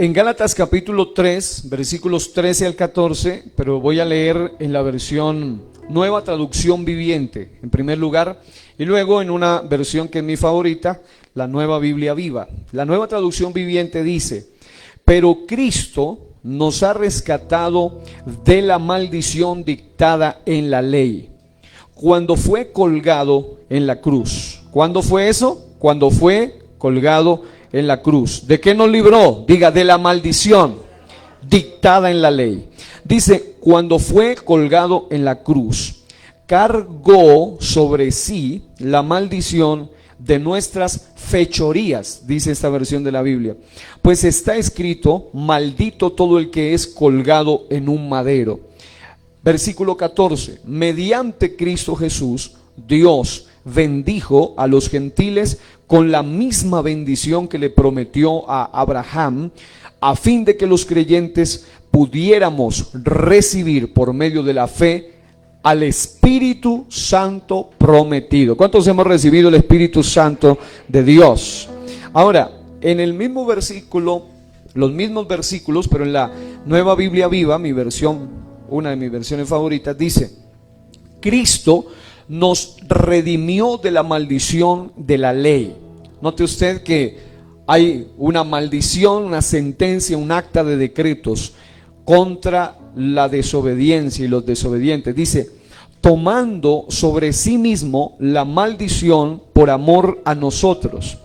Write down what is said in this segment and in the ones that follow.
En Gálatas capítulo 3, versículos 13 al 14, pero voy a leer en la versión Nueva Traducción Viviente, en primer lugar, y luego en una versión que es mi favorita, la Nueva Biblia Viva. La Nueva Traducción Viviente dice: pero Cristo nos ha rescatado de la maldición dictada en la ley, cuando fue colgado en la cruz. ¿Cuándo fue eso? Cuando fue colgado en la cruz. ¿De qué nos libró? Diga, de la maldición dictada en la ley. Dice, cuando fue colgado en la cruz, cargó sobre sí la maldición de nuestras fechorías, dice esta versión de la Biblia. Pues está escrito, maldito todo el que es colgado en un madero. Versículo 14, mediante Cristo Jesús, Dios bendijo a los gentiles con la misma bendición que le prometió a Abraham, a fin de que los creyentes pudiéramos recibir por medio de la fe al Espíritu Santo prometido. ¿Cuántos hemos recibido el Espíritu Santo de Dios? Ahora, en el mismo versículo, los mismos versículos, pero en la Nueva Biblia Viva, mi versión, una de mis versiones favoritas, dice: Cristo nos redimió de la maldición de la ley. Note usted que hay una maldición, una sentencia, un acta de decretos contra la desobediencia y los desobedientes. Dice, tomando sobre sí mismo la maldición por amor a nosotros.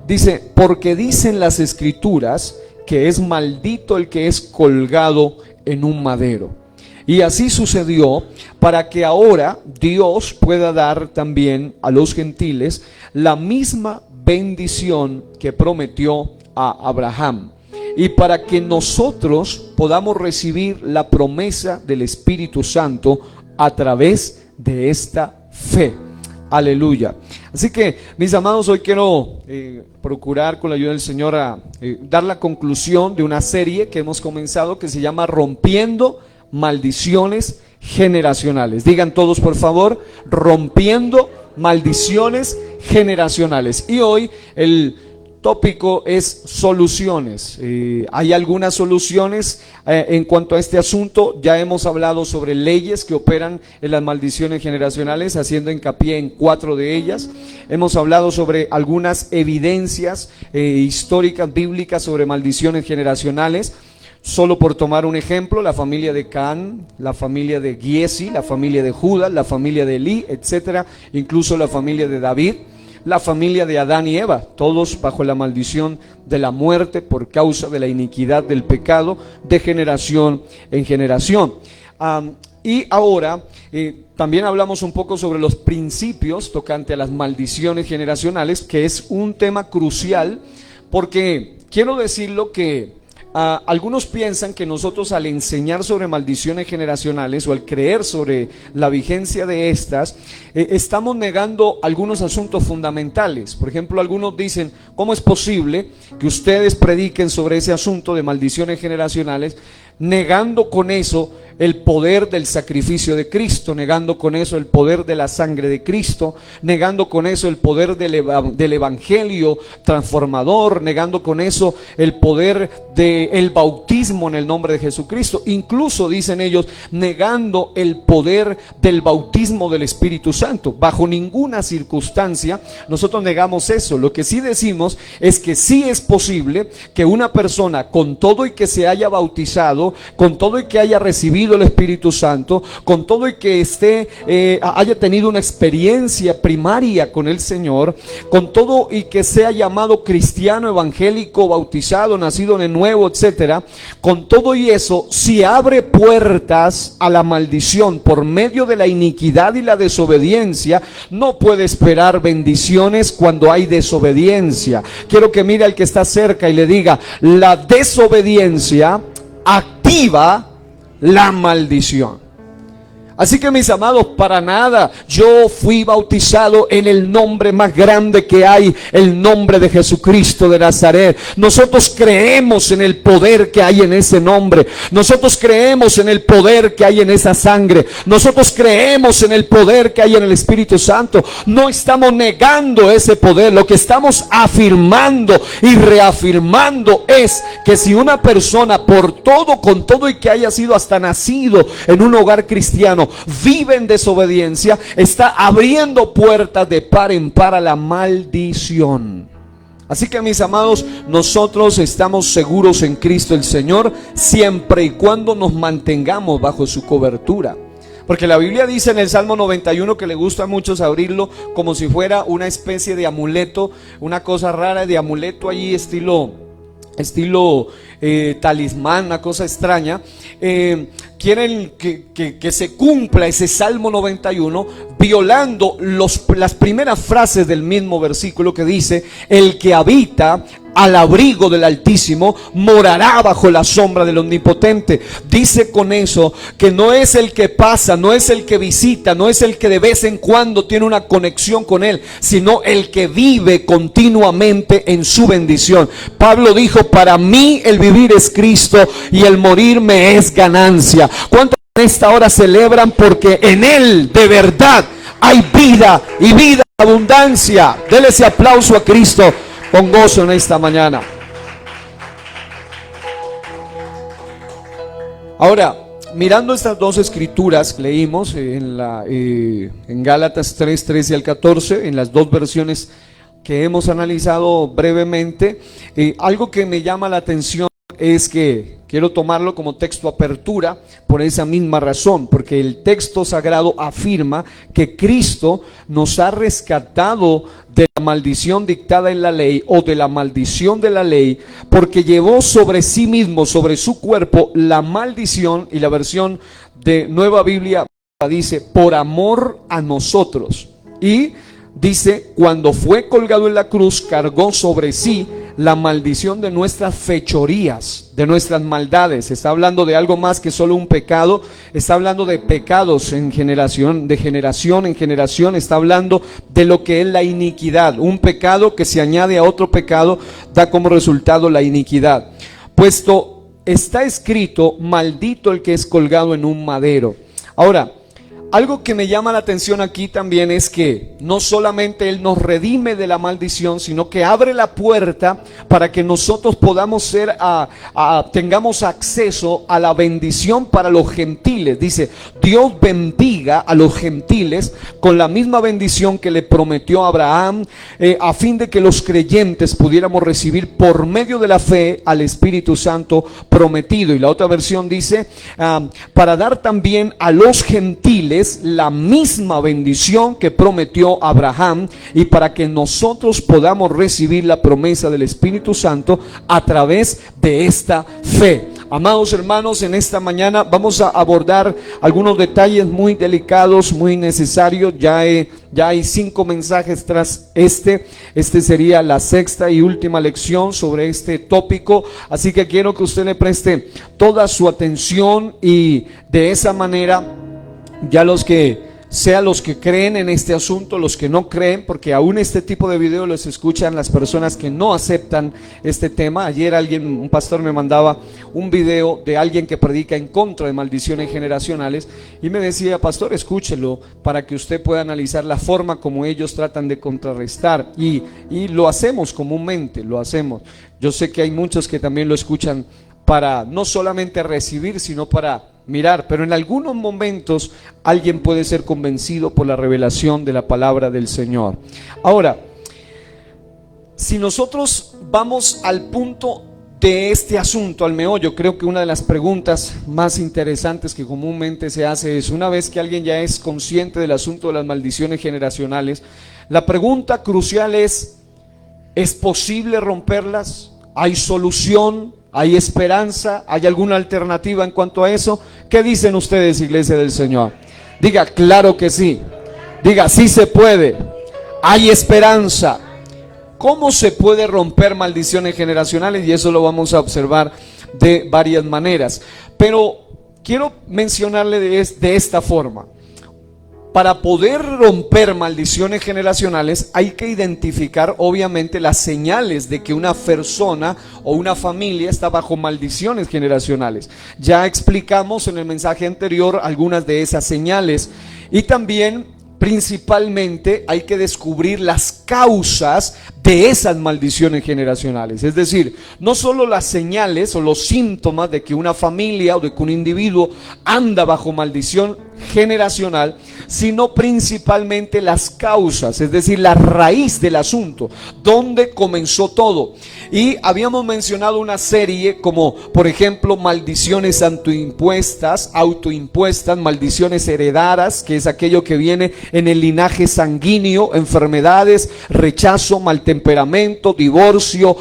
Dice, porque dicen las Escrituras que es maldito el que es colgado en un madero. Y así sucedió para que ahora Dios pueda dar también a los gentiles la misma bendición que prometió a Abraham, y para que nosotros podamos recibir la promesa del Espíritu Santo a través de esta fe. Aleluya. Así que, mis amados, hoy quiero procurar con la ayuda del Señor dar la conclusión de una serie que hemos comenzado, que se llama Rompiendo Maldiciones Generacionales. Digan todos, por favor, rompiendo maldiciones generacionales. Y hoy el tópico es soluciones. Hay algunas soluciones en cuanto a este asunto. Ya hemos hablado sobre leyes que operan en las maldiciones generacionales, haciendo hincapié en 4 de ellas. Hemos hablado sobre algunas evidencias históricas, bíblicas, sobre maldiciones generacionales. Solo por tomar un ejemplo, la familia de Can, la familia de Giesi, la familia de Judas, la familia de Elí, etcétera, incluso la familia de David, la familia de Adán y Eva, todos bajo la maldición de la muerte por causa de la iniquidad del pecado, de generación en generación. Y ahora también hablamos un poco sobre los principios tocante a las maldiciones generacionales, que es un tema crucial, porque quiero decirlo que algunos piensan que nosotros, al enseñar sobre maldiciones generacionales o al creer sobre la vigencia de estas, estamos negando algunos asuntos fundamentales. Por ejemplo, algunos dicen, ¿cómo es posible que ustedes prediquen sobre ese asunto de maldiciones generacionales, negando con eso el poder del sacrificio de Cristo, negando con eso el poder de la sangre de Cristo, negando con eso el poder del evangelio transformador, negando con eso el poder del bautismo en el nombre de Jesucristo? Incluso, dicen ellos, negando el poder del bautismo del Espíritu Santo. Bajo ninguna circunstancia nosotros negamos eso. Lo que sí decimos es que sí es posible que una persona, con todo y que se haya bautizado, con todo y que haya recibido el Espíritu Santo, con todo y que haya tenido una experiencia primaria con el Señor, con todo y que sea llamado cristiano, evangélico, bautizado, nacido de nuevo, etcétera, con todo y eso, si abre puertas a la maldición por medio de la iniquidad y la desobediencia, no puede esperar bendiciones cuando hay desobediencia. Quiero que mire al que está cerca y le diga: la desobediencia activa la maldición. Así que mis amados, para nada, yo fui bautizado en el nombre más grande que hay, el nombre de Jesucristo de Nazaret. Nosotros creemos en el poder que hay en ese nombre. Nosotros creemos en el poder que hay en esa sangre. Nosotros creemos en el poder que hay en el Espíritu Santo. No estamos negando ese poder. Lo que estamos afirmando y reafirmando es que si una persona por todo, con todo y que haya sido hasta nacido en un hogar cristiano, vive en desobediencia, está abriendo puertas de par en par a la maldición. Así que mis amados, nosotros estamos seguros en Cristo el Señor siempre y cuando nos mantengamos bajo su cobertura. Porque la Biblia dice en el Salmo 91 que le gusta a muchos abrirlo como si fuera una especie de amuleto, una cosa rara de amuleto allí estilo talismán, una cosa extraña. Quieren que se cumpla ese Salmo 91 violando las primeras frases del mismo versículo que dice: el que habita al abrigo del Altísimo morará bajo la sombra del Omnipotente. Dice con eso que no es el que pasa, no es el que visita, no es el que de vez en cuando tiene una conexión con él, sino el que vive continuamente en su bendición. Pablo dijo: para mí el vivir es Cristo y el morir me es ganancia. ¿Cuántos en esta hora celebran porque en él de verdad hay vida y vida en abundancia? Dele ese aplauso a Cristo con gozo en esta mañana. Ahora, mirando estas dos escrituras que leímos en Gálatas 3, 13 al 14, en las dos versiones que hemos analizado brevemente, algo que me llama la atención es que quiero tomarlo como texto apertura por esa misma razón, porque el texto sagrado afirma que Cristo nos ha rescatado de la maldición dictada en la ley o de la maldición de la ley, porque llevó sobre sí mismo, sobre su cuerpo, la maldición. Y la versión de Nueva Biblia dice: por amor a nosotros. Y dice: cuando fue colgado en la cruz, cargó sobre sí la maldición de nuestras fechorías, de nuestras maldades. Está hablando de algo más que solo un pecado. Está hablando de pecados en generación, de generación en generación. Está hablando de lo que es la iniquidad. Un pecado que se añade a otro pecado da como resultado la iniquidad. Puesto está escrito: maldito el que es colgado en un madero. Ahora, algo que me llama la atención aquí también es que no solamente Él nos redime de la maldición, sino que abre la puerta para que nosotros podamos tengamos acceso a la bendición para los gentiles. Dice: Dios bendiga a los gentiles con la misma bendición que le prometió a Abraham, a fin de que los creyentes pudiéramos recibir por medio de la fe al Espíritu Santo prometido. Y la otra versión dice: para dar también a los gentiles la misma bendición que prometió Abraham, y para que nosotros podamos recibir la promesa del Espíritu Santo a través de esta fe. Amados hermanos, en esta mañana vamos a abordar algunos detalles muy delicados, muy necesarios. Ya hay 5 mensajes tras este sería la sexta y última lección sobre este tópico, así que quiero que usted le preste toda su atención, y de esa manera ya los que creen en este asunto, los que no creen, porque aún este tipo de videos los escuchan las personas que no aceptan este tema. Ayer un pastor me mandaba un video de alguien que predica en contra de maldiciones generacionales y me decía: pastor, escúchelo para que usted pueda analizar la forma como ellos tratan de contrarrestar, y lo hacemos comúnmente, lo hacemos. Yo sé que hay muchos que también lo escuchan para no solamente recibir, sino para mirar, pero en algunos momentos alguien puede ser convencido por la revelación de la palabra del Señor. Ahora, si nosotros vamos al punto de este asunto, al meollo, creo que una de las preguntas más interesantes que comúnmente se hace es: una vez que alguien ya es consciente del asunto de las maldiciones generacionales, la pregunta crucial ¿es posible romperlas? ¿Hay solución? ¿Hay esperanza? ¿Hay alguna alternativa en cuanto a eso? ¿Qué dicen ustedes, iglesia del Señor? Diga: claro que sí. Diga: sí se puede. Hay esperanza. ¿Cómo se puede romper maldiciones generacionales? Y eso lo vamos a observar de varias maneras. Pero quiero mencionarle de esta forma. Para poder romper maldiciones generacionales hay que identificar obviamente las señales de que una persona o una familia está bajo maldiciones generacionales. Ya explicamos en el mensaje anterior algunas de esas señales y también principalmente hay que descubrir las causas de esas maldiciones generacionales. Es decir, no solo las señales o los síntomas de que una familia o de que un individuo anda bajo maldición generacional, sino principalmente las causas, es decir, la raíz del asunto, dónde comenzó todo. Y habíamos mencionado una serie como, por ejemplo, maldiciones autoimpuestas, maldiciones heredadas, que es aquello que viene en el linaje sanguíneo, enfermedades, rechazo, mal temperamento, divorcio,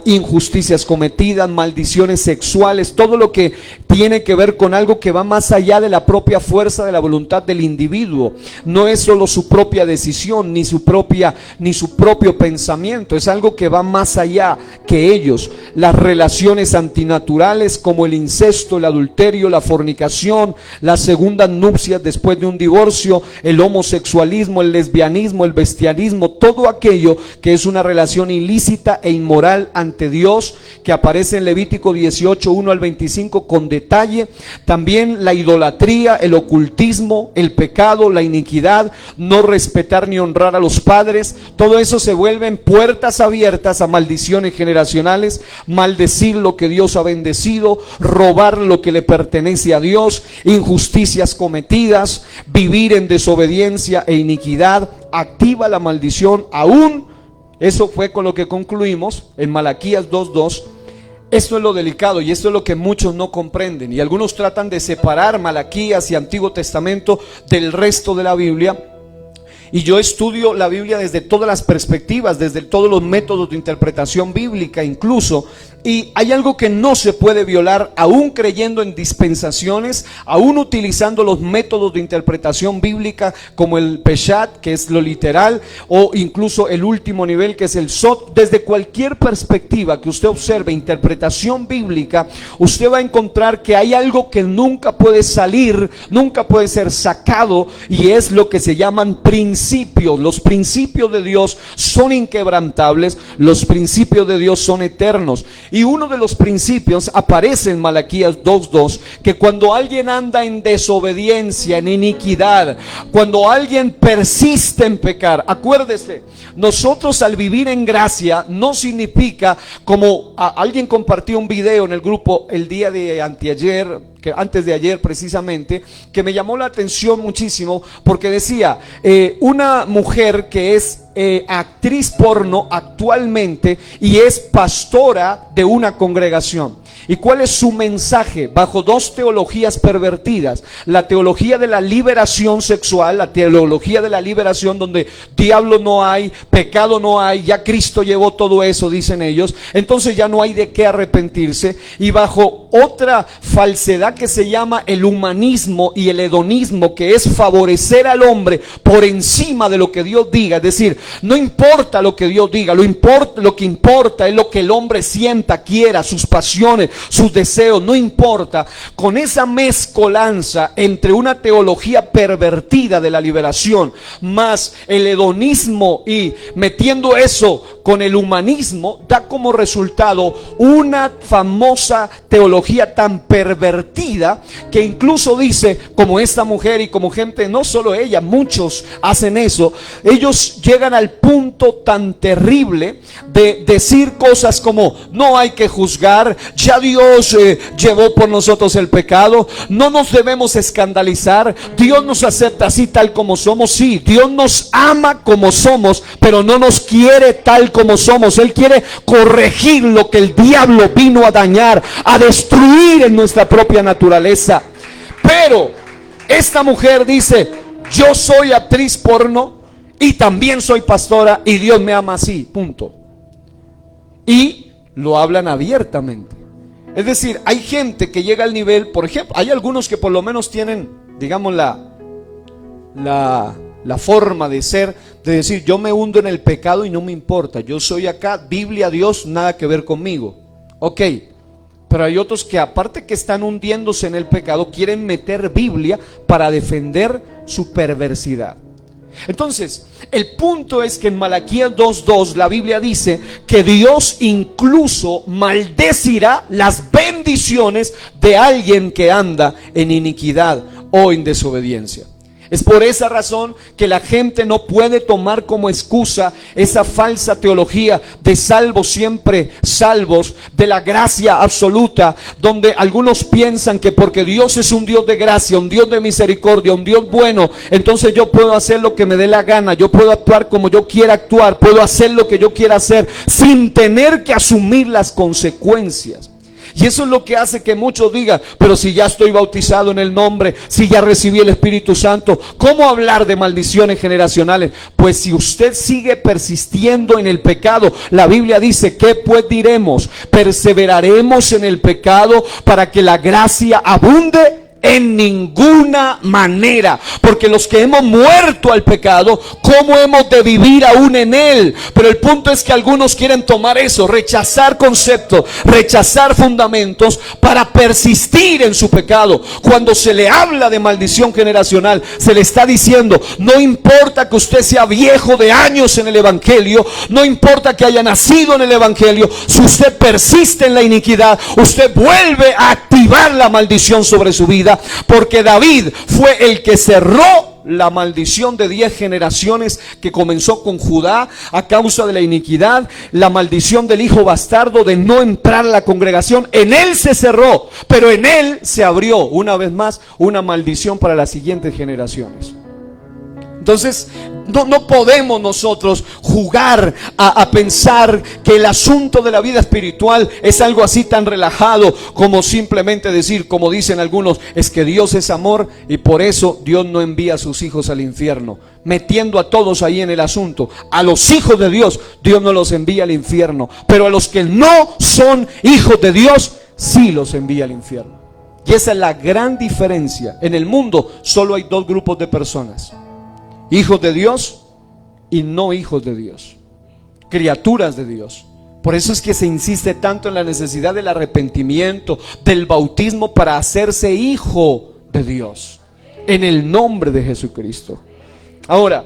injusticias cometidas, maldiciones sexuales, todo lo que tiene que ver con algo que va más allá de la propia fuerza de la voluntad del individuo. No es solo su propia decisión, ni su propio pensamiento, es algo que va más allá que ellos. Las relaciones antinaturales como el incesto, el adulterio, la fornicación, las segundas nupcias después de un divorcio, el homosexualismo, el lesbianismo, el bestialismo, todo aquello que es una relación ilícita e inmoral ante Dios, que aparece en Levítico 18, 1 al 25 con detalle. También la idolatría, el ocultismo, el pecado, la iniquidad, no respetar ni honrar a los padres, todo eso se vuelven puertas abiertas a maldiciones generacionales. Maldecir lo que Dios ha bendecido, robar lo que le pertenece a Dios, injusticias cometidas, vivir en desobediencia e iniquidad, activa la maldición aún. Eso fue con lo que concluimos en Malaquías 2:2. Esto es lo delicado y esto es lo que muchos no comprenden, y algunos tratan de separar Malaquías y Antiguo Testamento del resto de la Biblia. Y yo estudio la Biblia desde todas las perspectivas, desde todos los métodos de interpretación bíblica incluso. Y hay algo que no se puede violar, aún creyendo en dispensaciones, aún utilizando los métodos de interpretación bíblica como el Peshat, que es lo literal, o incluso el último nivel, que es el Sot. Desde cualquier perspectiva que usted observe interpretación bíblica, usted va a encontrar que hay algo que nunca puede salir, nunca puede ser sacado, y es lo que se llaman principios. Los principios de Dios son inquebrantables, los principios de Dios son eternos. Y uno de los principios aparece en Malaquías 2:2, que cuando alguien anda en desobediencia, en iniquidad, cuando alguien persiste en pecar, acuérdese, nosotros al vivir en gracia no significa, como alguien compartió un video en el grupo el día de anteayer, que antes de ayer precisamente, que me llamó la atención muchísimo, porque decía, una mujer que es actriz porno actualmente y es pastora de una congregación. ¿Y cuál es su mensaje? Bajo dos teologías pervertidas: la teología de la liberación sexual, la teología de la liberación donde diablo no hay, pecado no hay, ya Cristo llevó todo eso, dicen ellos, entonces ya no hay de qué arrepentirse. Y bajo otra falsedad que se llama el humanismo y el hedonismo, que es favorecer al hombre por encima de lo que Dios diga. Es decir, no importa lo que Dios diga, lo que importa es lo que el hombre sienta, quiera, sus pasiones, sus deseos, no importa. Con esa mezcolanza entre una teología pervertida de la liberación más el hedonismo, y metiendo eso con el humanismo, da como resultado una famosa teología tan pervertida que incluso dice, como esta mujer y como gente, no solo ella, muchos hacen eso. Ellos llegan al punto tan terrible de decir cosas como: no hay que juzgar, ya Dios llevó por nosotros el pecado, no nos debemos escandalizar, Dios nos acepta así tal como somos. Sí, Dios nos ama como somos, pero no nos quiere tal como somos. Él quiere corregir lo que el diablo vino a dañar, a destruir en nuestra propia naturaleza. Pero esta mujer dice: yo soy actriz porno y también soy pastora y Dios me ama así, punto. Y lo hablan abiertamente. Es decir, hay gente que llega al nivel, por ejemplo, hay algunos que por lo menos tienen, digamos, la forma de ser, de decir: yo me hundo en el pecado y no me importa, yo soy acá, Biblia, Dios, nada que ver conmigo. Ok, Pero hay otros que, aparte que están hundiéndose en el pecado, quieren meter Biblia para defender su perversidad. Entonces, el punto es que en Malaquías 2:2 la Biblia dice que Dios incluso maldecirá las bendiciones de alguien que anda en iniquidad o en desobediencia. Es por esa razón que la gente no puede tomar como excusa esa falsa teología de salvos siempre salvos, de la gracia absoluta, donde algunos piensan que porque Dios es un Dios de gracia, un Dios de misericordia, un Dios bueno, entonces yo puedo hacer lo que me dé la gana, yo puedo actuar como yo quiera actuar, puedo hacer lo que yo quiera hacer sin tener que asumir las consecuencias. Y eso es lo que hace que muchos digan, pero si ya estoy bautizado en el nombre, si ya recibí el Espíritu Santo, ¿cómo hablar de maldiciones generacionales? Pues si usted sigue persistiendo en el pecado, la Biblia dice, ¿qué pues diremos? ¿Perseveraremos en el pecado para que la gracia abunde? En ninguna manera, porque los que hemos muerto al pecado, ¿cómo hemos de vivir aún en él? Pero el punto es que algunos quieren tomar eso, rechazar conceptos, rechazar fundamentos para persistir en su pecado. Cuando se le habla de maldición generacional, se le está diciendo, no importa que usted sea viejo de años en el evangelio, no importa que haya nacido en el evangelio, si usted persiste en la iniquidad, usted vuelve a activar la maldición sobre su vida. Porque David fue el que cerró la maldición de 10 generaciones que comenzó con Judá a causa de la iniquidad, la maldición del hijo bastardo de no entrar a la congregación. En él se cerró, pero en él se abrió una vez más una maldición para las siguientes generaciones. Entonces, no podemos nosotros jugar a pensar que el asunto de la vida espiritual es algo así tan relajado como simplemente decir, como dicen algunos, es que Dios es amor y por eso Dios no envía a sus hijos al infierno, metiendo a todos ahí en el asunto. A los hijos de Dios, Dios no los envía al infierno, pero a los que no son hijos de Dios, sí los envía al infierno. Y esa es la gran diferencia. En el mundo solo hay dos grupos de personas: hijos de Dios y no hijos de Dios, criaturas de Dios. Por eso es que se insiste tanto en la necesidad del arrepentimiento, del bautismo para hacerse hijo de Dios, en el nombre de Jesucristo. Ahora,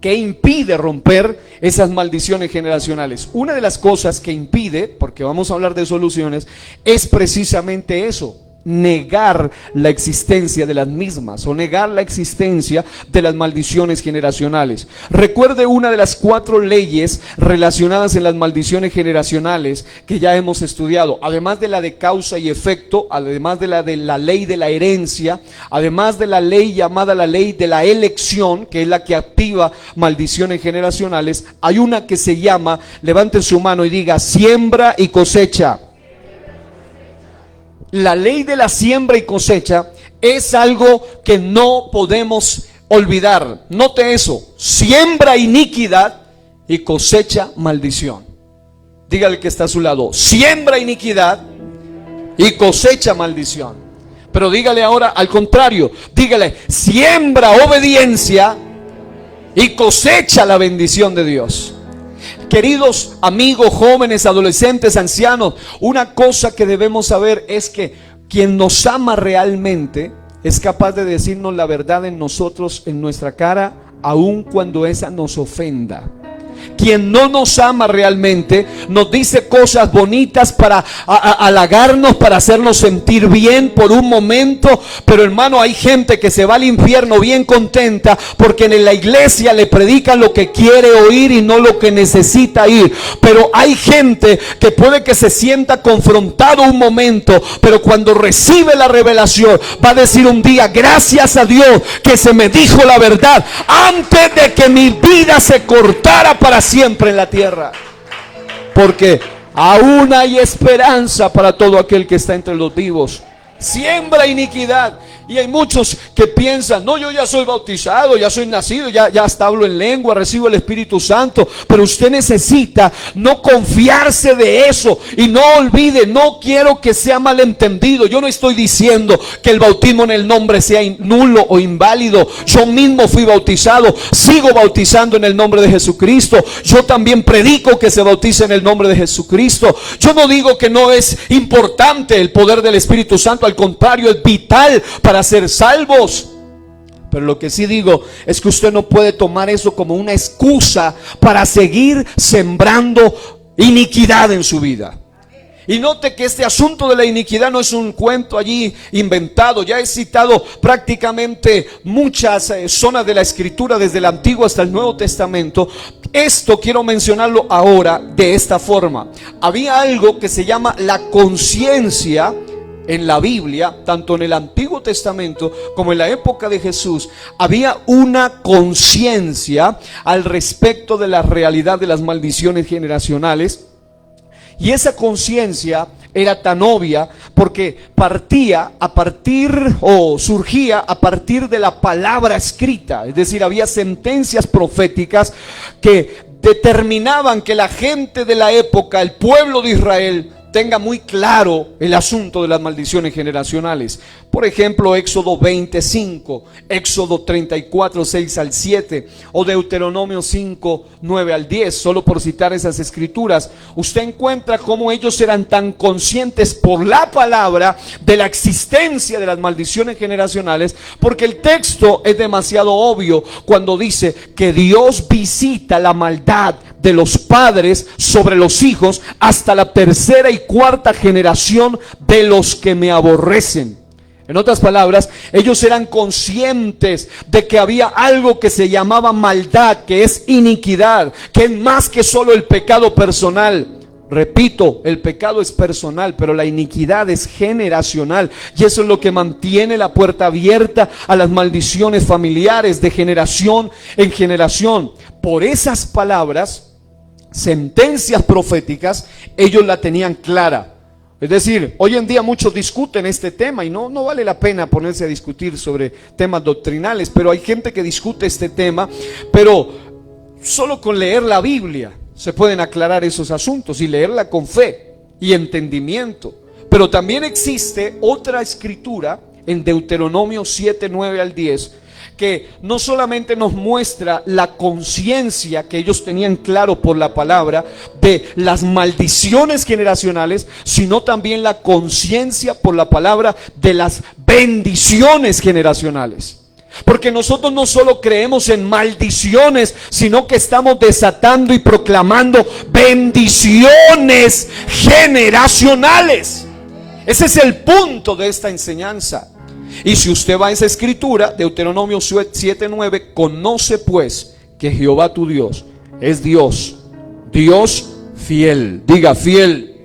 ¿qué impide romper esas maldiciones generacionales? Una de las cosas que impide, porque vamos a hablar de soluciones, es precisamente eso: negar la existencia de las mismas, o negar la existencia de las maldiciones generacionales. Recuerde una de las 4 leyes relacionadas en las maldiciones generacionales que ya hemos estudiado, además de la de causa y efecto, además de la ley de la herencia, además de la ley llamada la ley de la elección, que es la que activa maldiciones generacionales. Hay una que se llama, levante su mano y diga, siembra y cosecha. La ley de la siembra y cosecha es algo que no podemos olvidar. Note eso: siembra iniquidad y cosecha maldición. Dígale que está a su lado: siembra iniquidad y cosecha maldición. Pero dígale ahora al contrario, dígale: siembra obediencia y cosecha la bendición de Dios. Queridos amigos, jóvenes, adolescentes, ancianos, una cosa que debemos saber es que quien nos ama realmente es capaz de decirnos la verdad en nosotros, en nuestra cara, aun cuando esa nos ofenda. Quien no nos ama realmente nos dice cosas bonitas para halagarnos, para hacernos sentir bien por un momento. Pero hermano, hay gente que se va al infierno bien contenta porque en la iglesia le predican lo que quiere oír y no lo que necesita oír. Pero hay gente que puede que se sienta confrontado un momento, pero cuando recibe la revelación va a decir un día: gracias a Dios que se me dijo la verdad antes de que mi vida se cortara para siempre en la tierra, porque aún hay esperanza para todo aquel que está entre los vivos. siembra iniquidad. Y hay muchos que piensan, no, yo ya soy bautizado, ya soy nacido, ya hasta hablo en lengua, recibo el Espíritu Santo. Pero usted necesita no confiarse de eso. Y no olvide, no quiero que sea malentendido. Yo no estoy diciendo que el bautismo en el nombre sea nulo o inválido. Yo mismo fui bautizado, sigo bautizando en el nombre de Jesucristo. Yo también predico que se bautice en el nombre de Jesucristo. Yo no digo que no es importante el poder del Espíritu Santo, al contrario, es vital para ser salvos. Pero lo que sí digo es que usted no puede tomar eso como una excusa para seguir sembrando iniquidad en su vida. Y note que este asunto de la iniquidad no es un cuento allí inventado. Ya he citado prácticamente muchas zonas de la Escritura, desde el Antiguo hasta el Nuevo Testamento. Esto quiero mencionarlo ahora de esta forma. Había algo que se llama la conciencia en la Biblia, tanto en el Antiguo Testamento como en la época de Jesús. Había una conciencia al respecto de la realidad de las maldiciones generacionales. Y esa conciencia era tan obvia porque partía a partir o surgía a partir de la palabra escrita. Es decir, había sentencias proféticas que determinaban que la gente de la época, el pueblo de Israel, tenga muy claro el asunto de las maldiciones generacionales. Por ejemplo, Éxodo 25, Éxodo 34, 6 al 7, o Deuteronomio 5, 9 al 10, solo por citar esas escrituras. Usted encuentra cómo ellos eran tan conscientes por la palabra de la existencia de las maldiciones generacionales, porque el texto es demasiado obvio cuando dice que Dios visita la maldad de los padres sobre los hijos hasta la tercera y cuarta generación de los que me aborrecen. En otras palabras, ellos eran conscientes de que había algo que se llamaba maldad, que es iniquidad, que es más que solo el pecado personal. Repito, el pecado es personal, pero la iniquidad es generacional. Y eso es lo que mantiene la puerta abierta a las maldiciones familiares de generación en generación. Por esas palabras, sentencias proféticas, ellos la tenían clara. Es decir, hoy en día muchos discuten este tema y no vale la pena ponerse a discutir sobre temas doctrinales, pero hay gente que discute este tema, pero solo con leer la Biblia se pueden aclarar esos asuntos y leerla con fe y entendimiento. Pero también existe otra escritura en Deuteronomio 7, 9 al 10, que no solamente nos muestra la conciencia que ellos tenían claro por la palabra de las maldiciones generacionales, sino también la conciencia por la palabra de las bendiciones generacionales. Porque nosotros no solo creemos en maldiciones, sino que estamos desatando y proclamando bendiciones generacionales. Ese es el punto de esta enseñanza. Y si usted va a esa escritura, Deuteronomio 7:9, conoce pues que Jehová tu Dios es Dios, Dios fiel, diga fiel,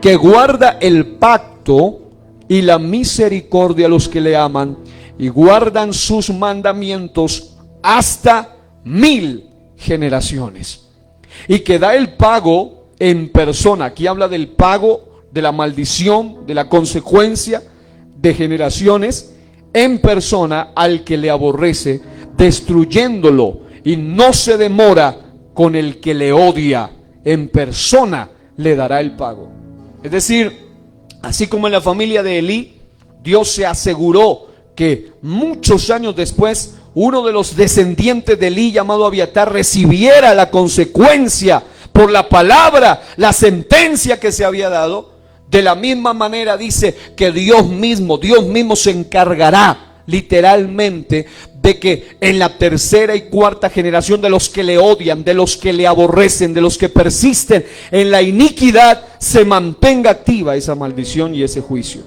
que guarda el pacto y la misericordia a los que le aman y guardan sus mandamientos hasta 1000 generaciones. Y que da el pago en persona. Aquí habla del pago, de la maldición, de la consecuencia de generaciones en persona al que le aborrece, destruyéndolo, y no se demora con el que le odia, en persona le dará el pago. Es decir, así como en la familia de Elí, Dios se aseguró que muchos años después uno de los descendientes de Elí, llamado Abiatar, recibiera la consecuencia por la palabra, la sentencia que se había dado. De la misma manera dice que Dios mismo se encargará literalmente de que en la tercera y cuarta generación de los que le odian, de los que le aborrecen, de los que persisten en la iniquidad, se mantenga activa esa maldición y ese juicio.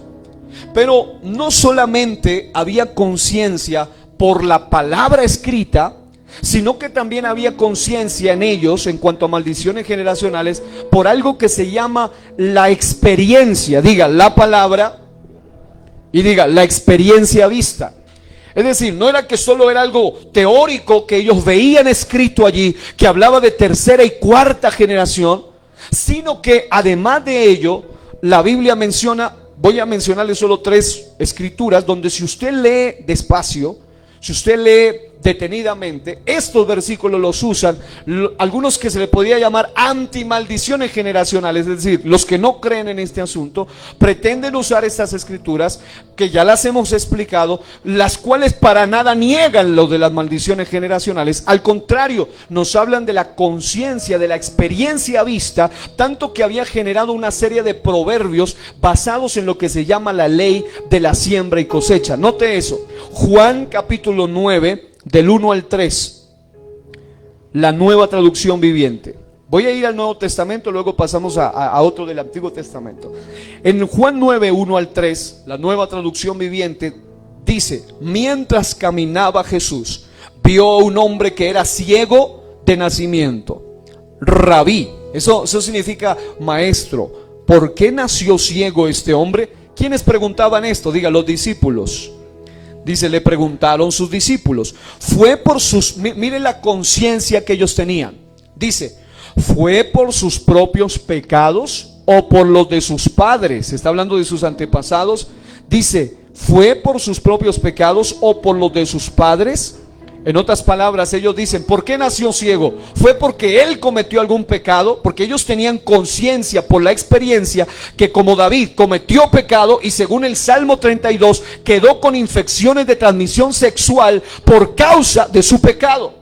Pero no solamente había conciencia por la palabra escrita, sino que también había conciencia en ellos en cuanto a maldiciones generacionales por algo que se llama la experiencia. Diga la palabra y diga la experiencia vista. Es decir, no era que solo era algo teórico que ellos veían escrito allí, que hablaba de tercera y cuarta generación, sino que además de ello, la Biblia menciona voy a mencionarle solo 3 escrituras donde si usted lee despacio, si usted lee detenidamente, estos versículos los usan algunos que se le podría llamar antimaldiciones generacionales, es decir, los que no creen en este asunto pretenden usar estas escrituras que ya las hemos explicado, las cuales para nada niegan lo de las maldiciones generacionales. Al contrario, nos hablan de la conciencia, de la experiencia vista, tanto que había generado una serie de proverbios basados en lo que se llama la ley de la siembra y cosecha. Note eso, Juan capítulo 9 del 1 al 3, la Nueva Traducción Viviente. Voy a ir al Nuevo Testamento, luego pasamos a otro del Antiguo Testamento. En Juan 9, 1 al 3, la Nueva Traducción Viviente dice: mientras caminaba Jesús, vio a un hombre que era ciego de nacimiento. Rabí, eso significa maestro. ¿Por qué nació ciego este hombre? ¿Quiénes preguntaban esto? Diga, los discípulos. Dice, le preguntaron sus discípulos. Fue por sus, mire la conciencia que ellos tenían. Dice, ¿fue por sus propios pecados o por los de sus padres? Está hablando de sus antepasados. Dice, ¿fue por sus propios pecados o por los de sus padres? En otras palabras, ellos dicen, ¿por qué nació ciego? ¿Fue porque él cometió algún pecado? Porque ellos tenían conciencia por la experiencia que como David cometió pecado y según el Salmo 32 quedó con infecciones de transmisión sexual por causa de su pecado.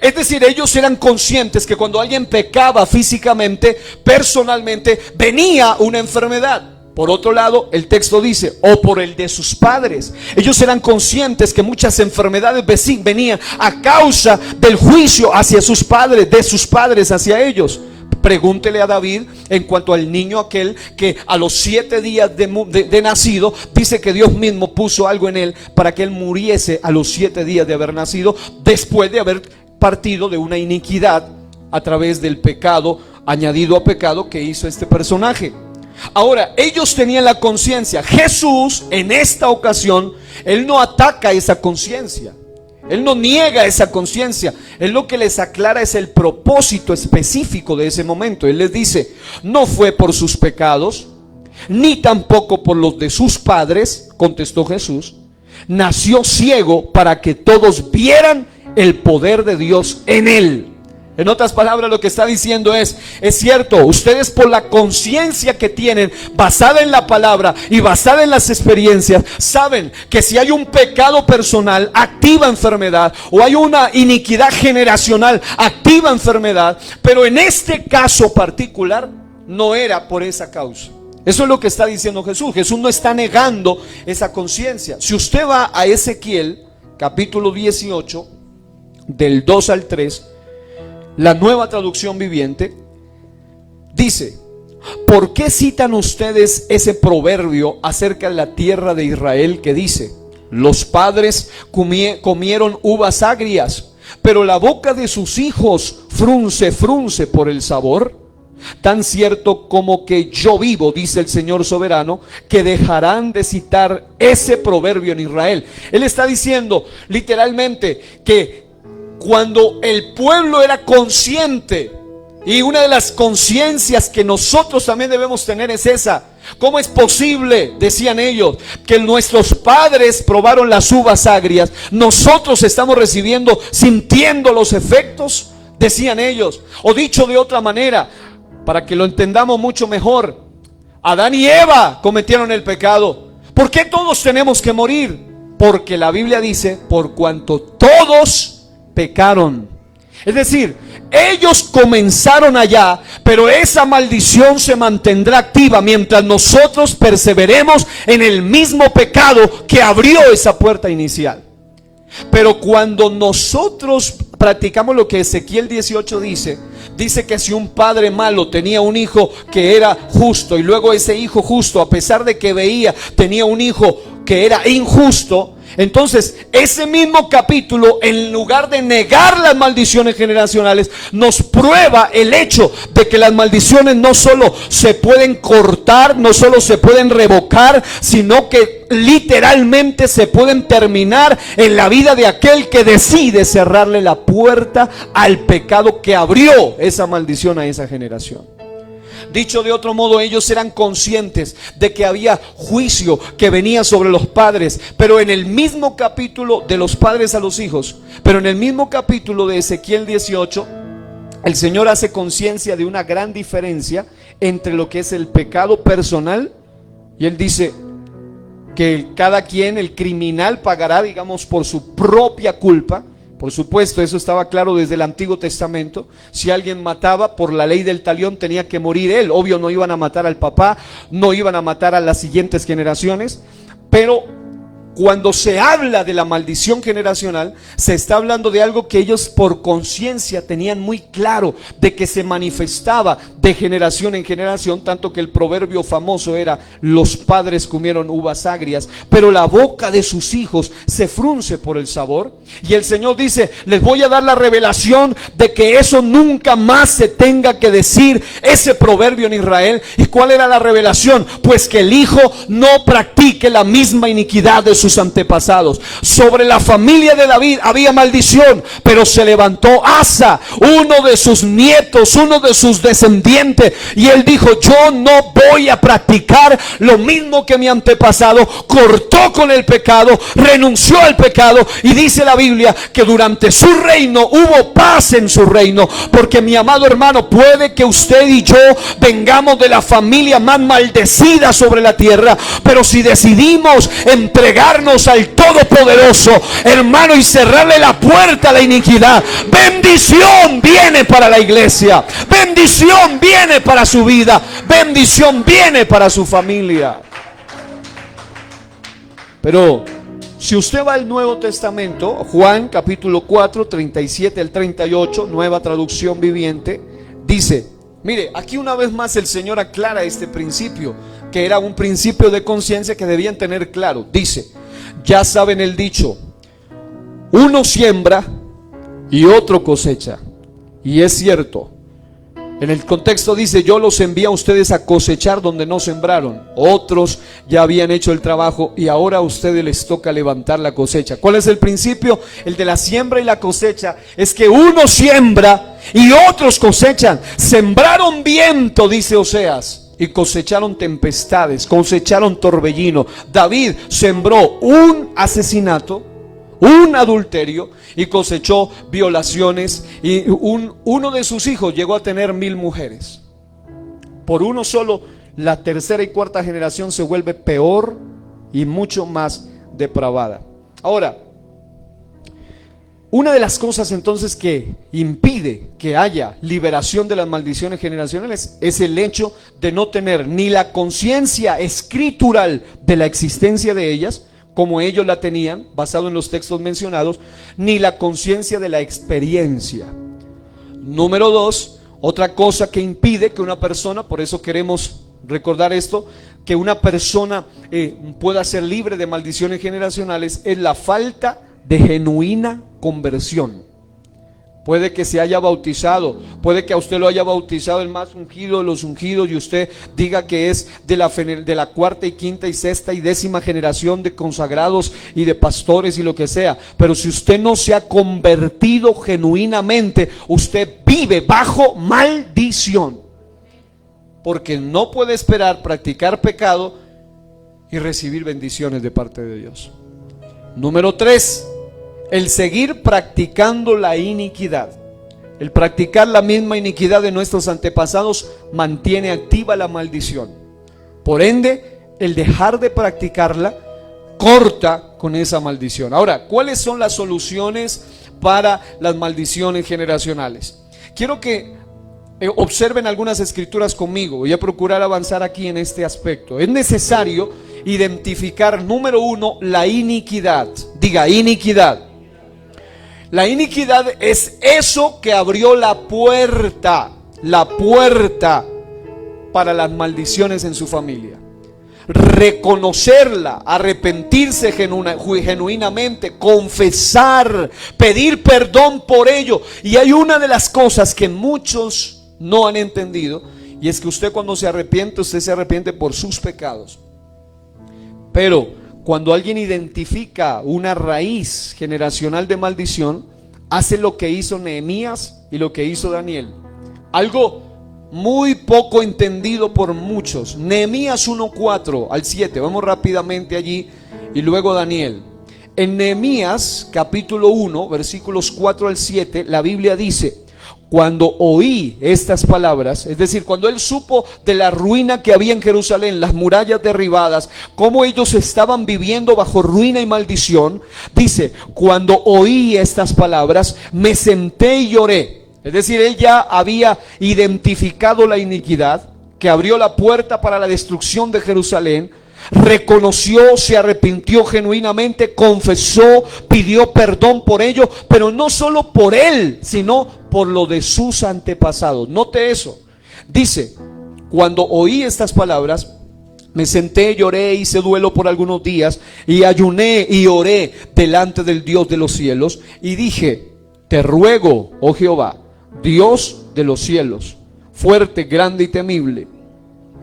Es decir, ellos eran conscientes que cuando alguien pecaba físicamente, personalmente, venía una enfermedad. Por otro lado, el texto dice, o por el de sus padres. Ellos eran conscientes que muchas enfermedades venían a causa del juicio hacia sus padres, de sus padres hacia ellos. Pregúntele a David en cuanto al niño aquel que a los 7 días de nacido, dice que Dios mismo puso algo en él para que él muriese a los 7 días de haber nacido, después de haber partido de una iniquidad a través del pecado añadido a pecado que hizo este personaje. Ahora, ellos tenían la conciencia. Jesús en esta ocasión, Él no ataca esa conciencia, Él no niega esa conciencia. Él lo que les aclara es el propósito específico de ese momento. Él les dice, no fue por sus pecados, ni tampoco por los de sus padres, contestó Jesús. Nació ciego para que todos vieran el poder de Dios en Él. En otras palabras, lo que está diciendo es cierto, ustedes por la conciencia que tienen, basada en la palabra y basada en las experiencias, saben que si hay un pecado personal, activa enfermedad, o hay una iniquidad generacional, activa enfermedad, pero en este caso particular, no era por esa causa. Eso es lo que está diciendo Jesús. Jesús no está negando esa conciencia. Si usted va a Ezequiel, capítulo 18, del 2 al 3, la Nueva Traducción Viviente dice, ¿por qué citan ustedes ese proverbio acerca de la tierra de Israel que dice, los padres comieron uvas agrias, pero la boca de sus hijos frunce por el sabor? Tan cierto como que yo vivo, dice el Señor soberano, que dejarán de citar ese proverbio en Israel. Él está diciendo literalmente que cuando el pueblo era consciente, y una de las conciencias que nosotros también debemos tener es esa. ¿Cómo es posible, decían ellos, que nuestros padres probaron las uvas agrias, nosotros estamos sintiendo los efectos? Decían ellos. O dicho de otra manera, para que lo entendamos mucho mejor, Adán y Eva cometieron el pecado. ¿Por qué todos tenemos que morir? Porque la Biblia dice, por cuanto todos pecaron. Es decir, ellos comenzaron allá, pero esa maldición se mantendrá activa mientras nosotros perseveremos en el mismo pecado que abrió esa puerta inicial. Pero cuando nosotros practicamos lo que Ezequiel 18 dice que si un padre malo tenía un hijo que era justo, y luego ese hijo justo, a pesar de que veía, tenía un hijo que era injusto, entonces ese mismo capítulo, en lugar de negar las maldiciones generacionales, nos prueba el hecho de que las maldiciones no solo se pueden cortar, no solo se pueden revocar, sino que literalmente se pueden terminar en la vida de aquel que decide cerrarle la puerta al pecado que abrió esa maldición a esa generación. Dicho de otro modo, ellos eran conscientes de que había juicio que venía sobre los padres, pero en el mismo capítulo de los padres a los hijos, pero en el mismo capítulo de Ezequiel 18, el Señor hace conciencia de una gran diferencia entre lo que es el pecado personal, y Él dice que cada quien, el criminal, pagará, digamos, por su propia culpa. Por supuesto, eso estaba claro desde el Antiguo Testamento. Si alguien mataba, por la ley del talión tenía que morir él. Obvio, no iban a matar al papá, no iban a matar a las siguientes generaciones. Pero cuando se habla de la maldición generacional, se está hablando de algo que ellos por conciencia tenían muy claro, de que se manifestaba de generación en generación, tanto que el proverbio famoso era: los padres comieron uvas agrias, pero la boca de sus hijos se frunce por el sabor. Y el Señor dice: les voy a dar la revelación de que eso nunca más se tenga que decir, ese proverbio en Israel. ¿Y cuál era la revelación? Pues que el hijo no practique la misma iniquidad de sus antepasados. Sobre la familia de David había maldición, pero se levantó Asa, uno de sus nietos, uno de sus descendientes, y él dijo: yo no voy a practicar lo mismo que mi antepasado. Cortó con el pecado, renunció al pecado, y dice la Biblia que durante su reino hubo paz en su reino. Porque, mi amado hermano, puede que usted y yo vengamos de la familia más maldecida sobre la tierra, pero si decidimos entregarnos al Todopoderoso, hermano, y cerrarle la puerta a la iniquidad, bendición viene para la iglesia, bendición viene para su vida, bendición viene para su familia. Pero si usted va al Nuevo Testamento, Juan capítulo 4, 37 al 38, Nueva Traducción Viviente, dice: mire, aquí una vez más el Señor aclara este principio, que era un principio de conciencia que debían tener claro. Dice: ya saben el dicho, uno siembra y otro cosecha. Y es cierto. En el contexto dice: yo los envío a ustedes a cosechar donde no sembraron. Otros ya habían hecho el trabajo y ahora a ustedes les toca levantar la cosecha. ¿Cuál es el principio? El de la siembra y la cosecha es que uno siembra y otros cosechan. Sembraron viento, dice Oseas, y cosecharon tempestades, cosecharon torbellino. David sembró un asesinato, un adulterio, y cosechó violaciones, y uno de sus hijos llegó a tener 1000 mujeres. Por uno solo, la tercera y cuarta generación se vuelve peor y mucho más depravada. Ahora, una de las cosas entonces que impide que haya liberación de las maldiciones generacionales es el hecho de no tener ni la conciencia escritural de la existencia de ellas, como ellos la tenían, basado en los textos mencionados, ni la conciencia de la experiencia. Número 2, otra cosa que impide que una persona, por eso queremos recordar esto, que una persona pueda ser libre de maldiciones generacionales, es la falta de genuina conversión. Puede que se haya bautizado, puede que a usted lo haya bautizado el más ungido de los ungidos, y usted diga que es de la cuarta y quinta y sexta y décima generación de consagrados y de pastores y lo que sea. Pero si usted no se ha convertido genuinamente, usted vive bajo maldición, porque no puede esperar practicar pecado y recibir bendiciones de parte de Dios. Número 3, el seguir practicando la iniquidad. El practicar la misma iniquidad de nuestros antepasados mantiene activa la maldición. Por ende, el dejar de practicarla corta con esa maldición. Ahora, ¿cuáles son las soluciones para las maldiciones generacionales? Quiero que observen algunas escrituras conmigo. Voy a procurar avanzar aquí en este aspecto. Es necesario identificar, número 1, la iniquidad. Diga, iniquidad. La iniquidad es eso que abrió la puerta para las maldiciones en su familia. Reconocerla, arrepentirse genuinamente, confesar, pedir perdón por ello. Y hay una de las cosas que muchos no han entendido, y es que usted cuando se arrepiente, usted se arrepiente por sus pecados. Pero cuando alguien identifica una raíz generacional de maldición, hace lo que hizo Nehemías y lo que hizo Daniel. Algo muy poco entendido por muchos. Nehemías 1:4 al 7, vamos rápidamente allí, y luego Daniel. En Nehemías capítulo 1, versículos 4 al 7, la Biblia dice: cuando oí estas palabras, es decir, cuando él supo de la ruina que había en Jerusalén, las murallas derribadas, cómo ellos estaban viviendo bajo ruina y maldición, dice: cuando oí estas palabras, me senté y lloré. Es decir, él ya había identificado la iniquidad que abrió la puerta para la destrucción de Jerusalén. Reconoció, se arrepintió genuinamente, confesó, pidió perdón por ello, pero no solo por él, sino por lo de sus antepasados. Note eso. Dice: cuando oí estas palabras, me senté, lloré, hice duelo por algunos días, y ayuné y oré delante del Dios de los cielos, y dije: te ruego, oh Jehová, Dios de los cielos, fuerte, grande y temible,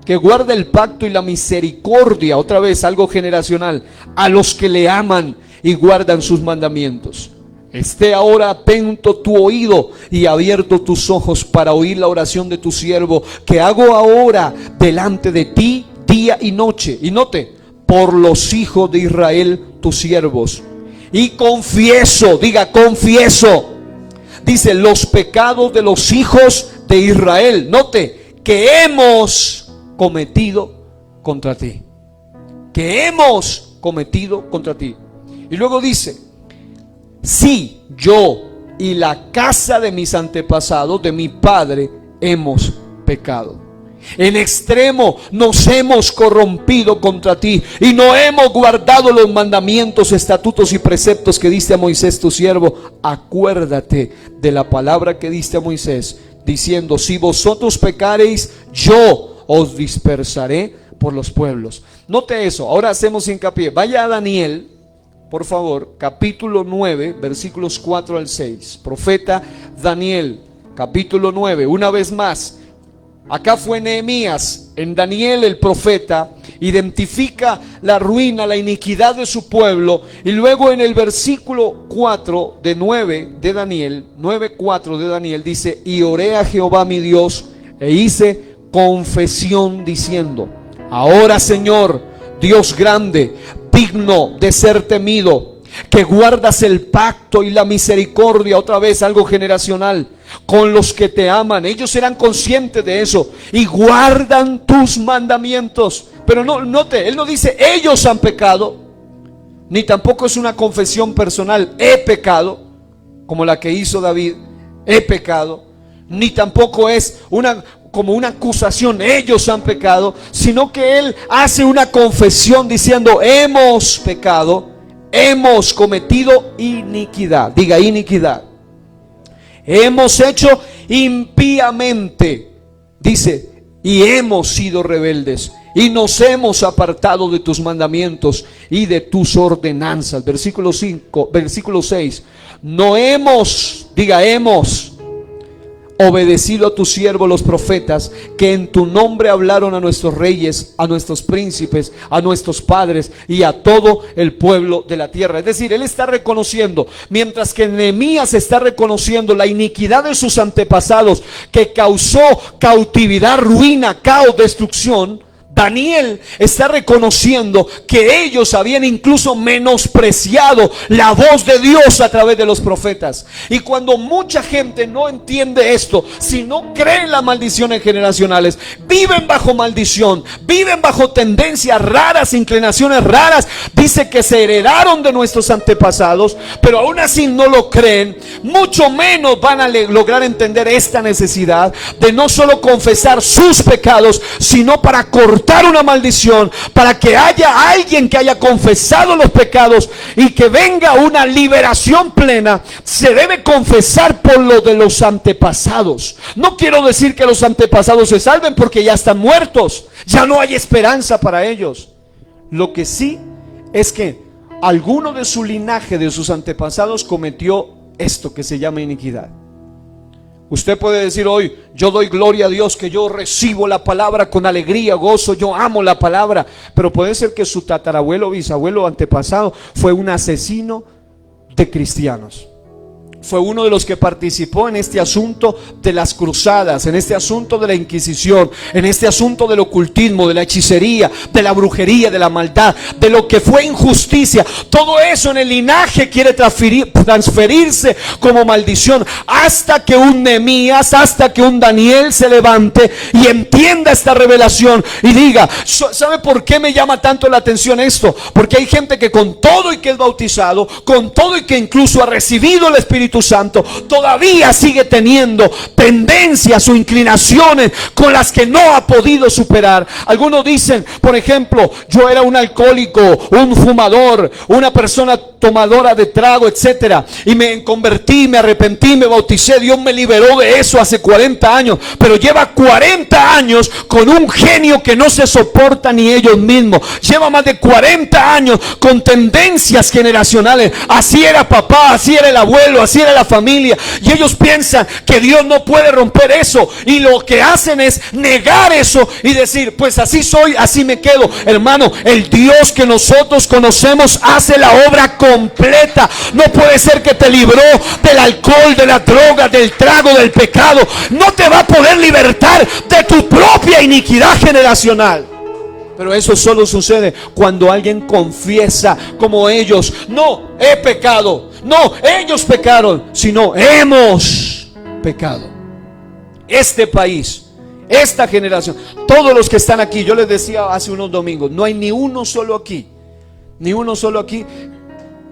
que guarde el pacto y la misericordia, otra vez algo generacional, a los que le aman y guardan sus mandamientos. Esté ahora atento tu oído y abierto tus ojos para oír la oración de tu siervo, que hago ahora delante de ti día y noche. Y note: por los hijos de Israel, tus siervos. Y confieso, diga confieso, dice, los pecados de los hijos de Israel. Note que hemos cometido contra ti, que hemos cometido contra ti. Y luego dice: sí, yo y la casa de mis antepasados, de mi padre, hemos pecado. En extremo nos hemos corrompido contra ti y no hemos guardado los mandamientos, estatutos y preceptos que diste a Moisés tu siervo. Acuérdate de la palabra que diste a Moisés, diciendo: si vosotros pecareis, yo os dispersaré por los pueblos. Note eso. Ahora hacemos hincapié. Vaya a Daniel, por favor, capítulo 9, versículos 4 al 6. Profeta Daniel, capítulo 9. Una vez más, acá fue Nehemías. En Daniel el profeta identifica la ruina, la iniquidad de su pueblo, y luego en el versículo 4 de 9 de Daniel, 9:4 de Daniel, dice: y oré a Jehová mi Dios e hice confesión diciendo: ahora, Señor, Dios grande, digno de ser temido, que guardas el pacto y la misericordia, otra vez algo generacional, con los que te aman. Ellos eran conscientes de eso y guardan tus mandamientos. Pero no, note, él no dice ellos han pecado, ni tampoco es una confesión personal, he pecado, como la que hizo David, he pecado, ni tampoco es como una acusación, ellos han pecado, sino que él hace una confesión diciendo: hemos pecado, hemos cometido iniquidad. Diga iniquidad. Hemos hecho impíamente, dice, y hemos sido rebeldes y nos hemos apartado de tus mandamientos y de tus ordenanzas. Versículo 5, versículo 6. No hemos, diga hemos, obedecido a tus siervos los profetas, que en tu nombre hablaron a nuestros reyes, a nuestros príncipes, a nuestros padres y a todo el pueblo de la tierra. Es decir, él está reconociendo, mientras que Nehemías está reconociendo la iniquidad de sus antepasados que causó cautividad, ruina, caos, destrucción, Daniel está reconociendo que ellos habían incluso menospreciado la voz de Dios a través de los profetas. Y cuando mucha gente no entiende esto, si no creen las maldiciones generacionales, viven bajo maldición, viven bajo tendencias raras, inclinaciones raras, dice que se heredaron de nuestros antepasados, pero aún así no lo creen, mucho menos van a lograr entender esta necesidad de no solo confesar sus pecados, sino para cortar una maldición, para que haya alguien que haya confesado los pecados y que venga una liberación plena. Se debe confesar por lo de los antepasados. No quiero decir que los antepasados se salven, porque ya están muertos, ya no hay esperanza para ellos. Lo que sí es que alguno de su linaje, de sus antepasados, cometió esto que se llama iniquidad. Usted puede decir hoy: yo doy gloria a Dios que yo recibo la palabra con alegría, gozo, yo amo la palabra. Pero puede ser que su tatarabuelo, bisabuelo, antepasado fue un asesino de cristianos, fue uno de los que participó en este asunto de las cruzadas, en este asunto de la Inquisición, en este asunto del ocultismo, de la hechicería, de la brujería, de la maldad, de lo que fue injusticia. Todo eso en el linaje quiere transferirse como maldición, hasta que un Nehemías, hasta que un Daniel se levante y entienda esta revelación y diga: ¿sabe por qué me llama tanto la atención esto? Porque hay gente que con todo y que es bautizado, con todo y que incluso ha recibido el Espíritu Santo, todavía sigue teniendo tendencias o inclinaciones con las que no ha podido superar. Algunos dicen, por ejemplo, yo era un alcohólico, un fumador, una persona tomadora de trago, etcétera, y me convertí, me arrepentí, me bauticé. Dios me liberó de eso hace 40 años, pero lleva 40 años con un genio que no se soporta ni ellos mismos. Lleva más de 40 años con tendencias generacionales. Así era papá, así era el abuelo, así era la familia, y ellos piensan que Dios no puede romper eso, y lo que hacen es negar eso y decir: pues así soy, así me quedo. Hermano, el Dios que nosotros conocemos hace la obra completa. No puede ser que te libró del alcohol, de la droga, del trago, del pecado. No te va a poder libertar de tu propia iniquidad generacional. Pero eso solo sucede cuando alguien confiesa, como ellos: no he pecado, no ellos pecaron, sino hemos pecado. Este país, esta generación, todos los que están aquí, yo les decía hace unos domingos, no hay ni uno solo aquí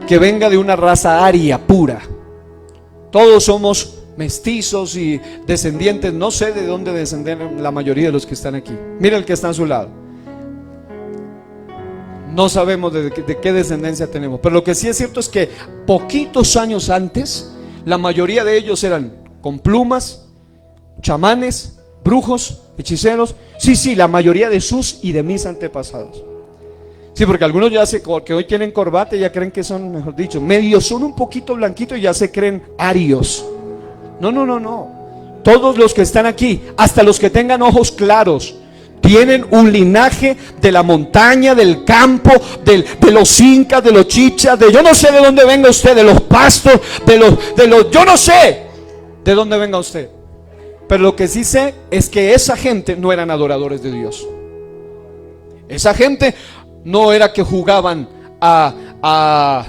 que venga de una raza aria pura. Todos somos mestizos y descendientes. No sé de dónde descenden la mayoría de los que están aquí. Mira el que está a su lado. No sabemos de qué descendencia tenemos, pero lo que sí es cierto es que poquitos años antes, la mayoría de ellos eran con plumas, chamanes, brujos, hechiceros. Sí, la mayoría de sus y de mis antepasados. Sí, porque algunos ya que hoy tienen corbata, ya creen que son, mejor dicho, medios, son un poquito blanquitos y ya se creen arios. No. Todos los que están aquí, hasta los que tengan ojos claros, tienen un linaje de la montaña, del campo, de los incas, de los chichas, de yo no sé de dónde venga usted, de los pastos, de los yo no sé de dónde venga usted. Pero lo que sí sé es que esa gente no eran adoradores de Dios. Esa gente no era que jugaban a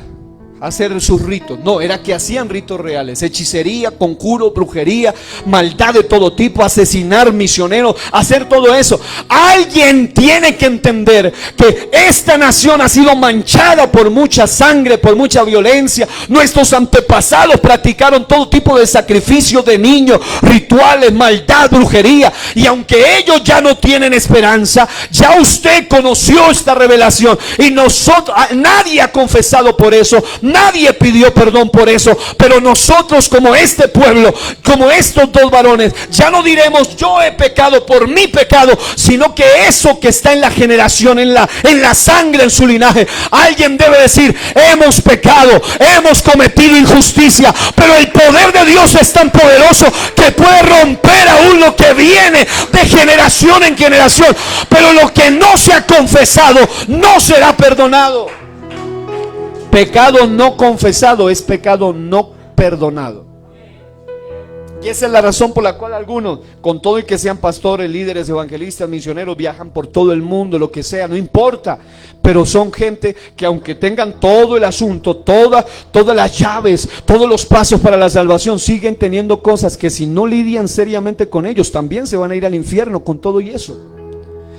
hacer sus ritos, no, era que hacían ritos reales: hechicería, conjuro, brujería, maldad de todo tipo, asesinar misioneros, hacer todo eso. Alguien tiene que entender que esta nación ha sido manchada por mucha sangre, por mucha violencia. Nuestros antepasados practicaron todo tipo de sacrificios de niños, rituales, maldad, brujería, y aunque ellos ya no tienen esperanza, ya usted conoció esta revelación, y nosotros, nadie ha confesado por eso, nadie pidió perdón por eso, pero nosotros, como este pueblo, como estos dos varones, ya no diremos yo he pecado por mi pecado, sino que eso que está en la generación, en la sangre, en su linaje, alguien debe decir: hemos pecado, hemos cometido injusticia, pero el poder de Dios es tan poderoso que puede romper aún lo que viene de generación en generación. Pero lo que no se ha confesado no será perdonado. Pecado no confesado es pecado no perdonado. Y esa es la razón por la cual algunos, con todo y que sean pastores, líderes, evangelistas, misioneros, viajan por todo el mundo, lo que sea, no importa, pero son gente que, aunque tengan todo el asunto, todas las llaves, todos los pasos para la salvación, siguen teniendo cosas que, si no lidian seriamente con ellos, también se van a ir al infierno con todo y eso.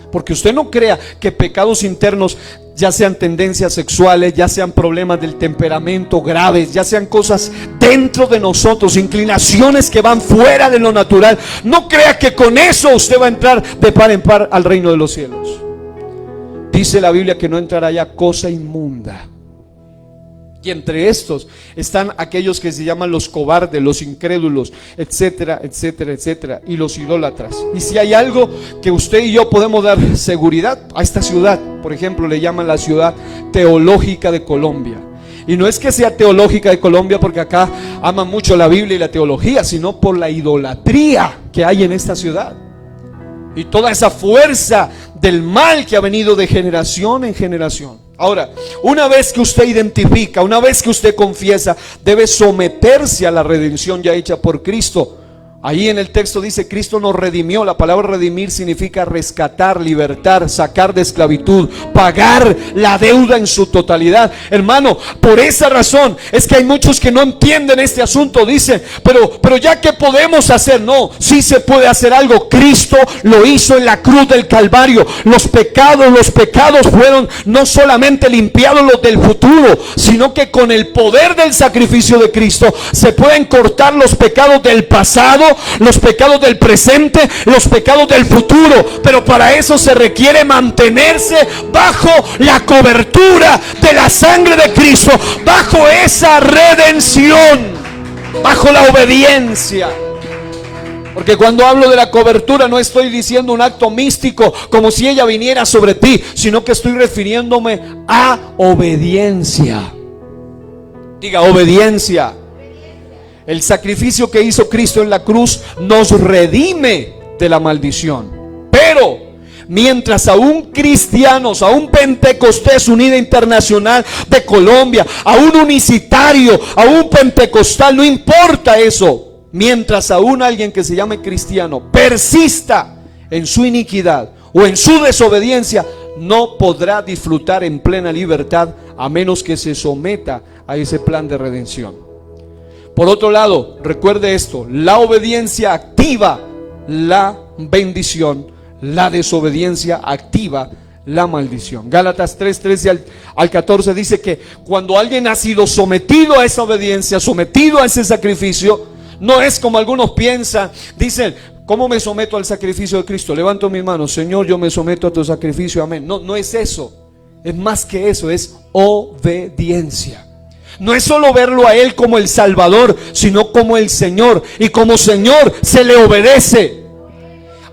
Porque usted no crea que pecados internos, ya sean tendencias sexuales, ya sean problemas del temperamento graves, ya sean cosas dentro de nosotros, inclinaciones que van fuera de lo natural, no crea que con eso usted va a entrar de par en par al reino de los cielos. Dice la Biblia que no entrará ya cosa inmunda. Y entre estos están aquellos que se llaman los cobardes, los incrédulos, etcétera, etcétera, etcétera, y los idólatras. Y si hay algo que usted y yo podemos dar seguridad a esta ciudad, por ejemplo, le llaman la ciudad teológica de Colombia. Y no es que sea teológica de Colombia porque acá aman mucho la Biblia y la teología, sino por la idolatría que hay en esta ciudad. y toda esa fuerza del mal que ha venido de generación en generación. Ahora, una vez que usted identifica, una vez que usted confiesa, debe someterse a la redención ya hecha por Cristo. Ahí en el texto dice: Cristo nos redimió. La palabra redimir significa rescatar, libertar, sacar de esclavitud, pagar la deuda en su totalidad. Hermano, por esa razón es que hay muchos que no entienden este asunto. Dicen, pero ya que podemos hacer. No, sí se puede hacer algo. Cristo lo hizo en la cruz del Calvario. Los pecados fueron no solamente limpiados los del futuro, sino que con el poder del sacrificio de Cristo se pueden cortar los pecados del pasado, los pecados del presente, los pecados del futuro. Pero para eso se requiere mantenerse bajo la cobertura de la sangre de Cristo, bajo esa redención, bajo la obediencia. Porque cuando hablo de la cobertura no estoy diciendo un acto místico como si ella viniera sobre ti, sino que estoy refiriéndome a obediencia. Diga: obediencia. El sacrificio que hizo Cristo en la cruz nos redime de la maldición. Pero mientras aún cristianos, aún Pentecostés Unida Internacional de Colombia, aún unicitario, aún pentecostal, no importa eso. Mientras aún alguien que se llame cristiano persista en su iniquidad o en su desobediencia, no podrá disfrutar en plena libertad a menos que se someta a ese plan de redención. Por otro lado, recuerde esto: la obediencia activa la bendición, la desobediencia activa la maldición. Gálatas 3:13 al 14 dice que cuando alguien ha sido sometido a esa obediencia, sometido a ese sacrificio, no es como algunos piensan. Dicen: ¿cómo me someto al sacrificio de Cristo? Levanto mis manos: Señor, yo me someto a tu sacrificio, amén. No es eso, es más que eso, es obediencia. No es solo verlo a Él como el Salvador, sino como el Señor. Y como Señor se le obedece.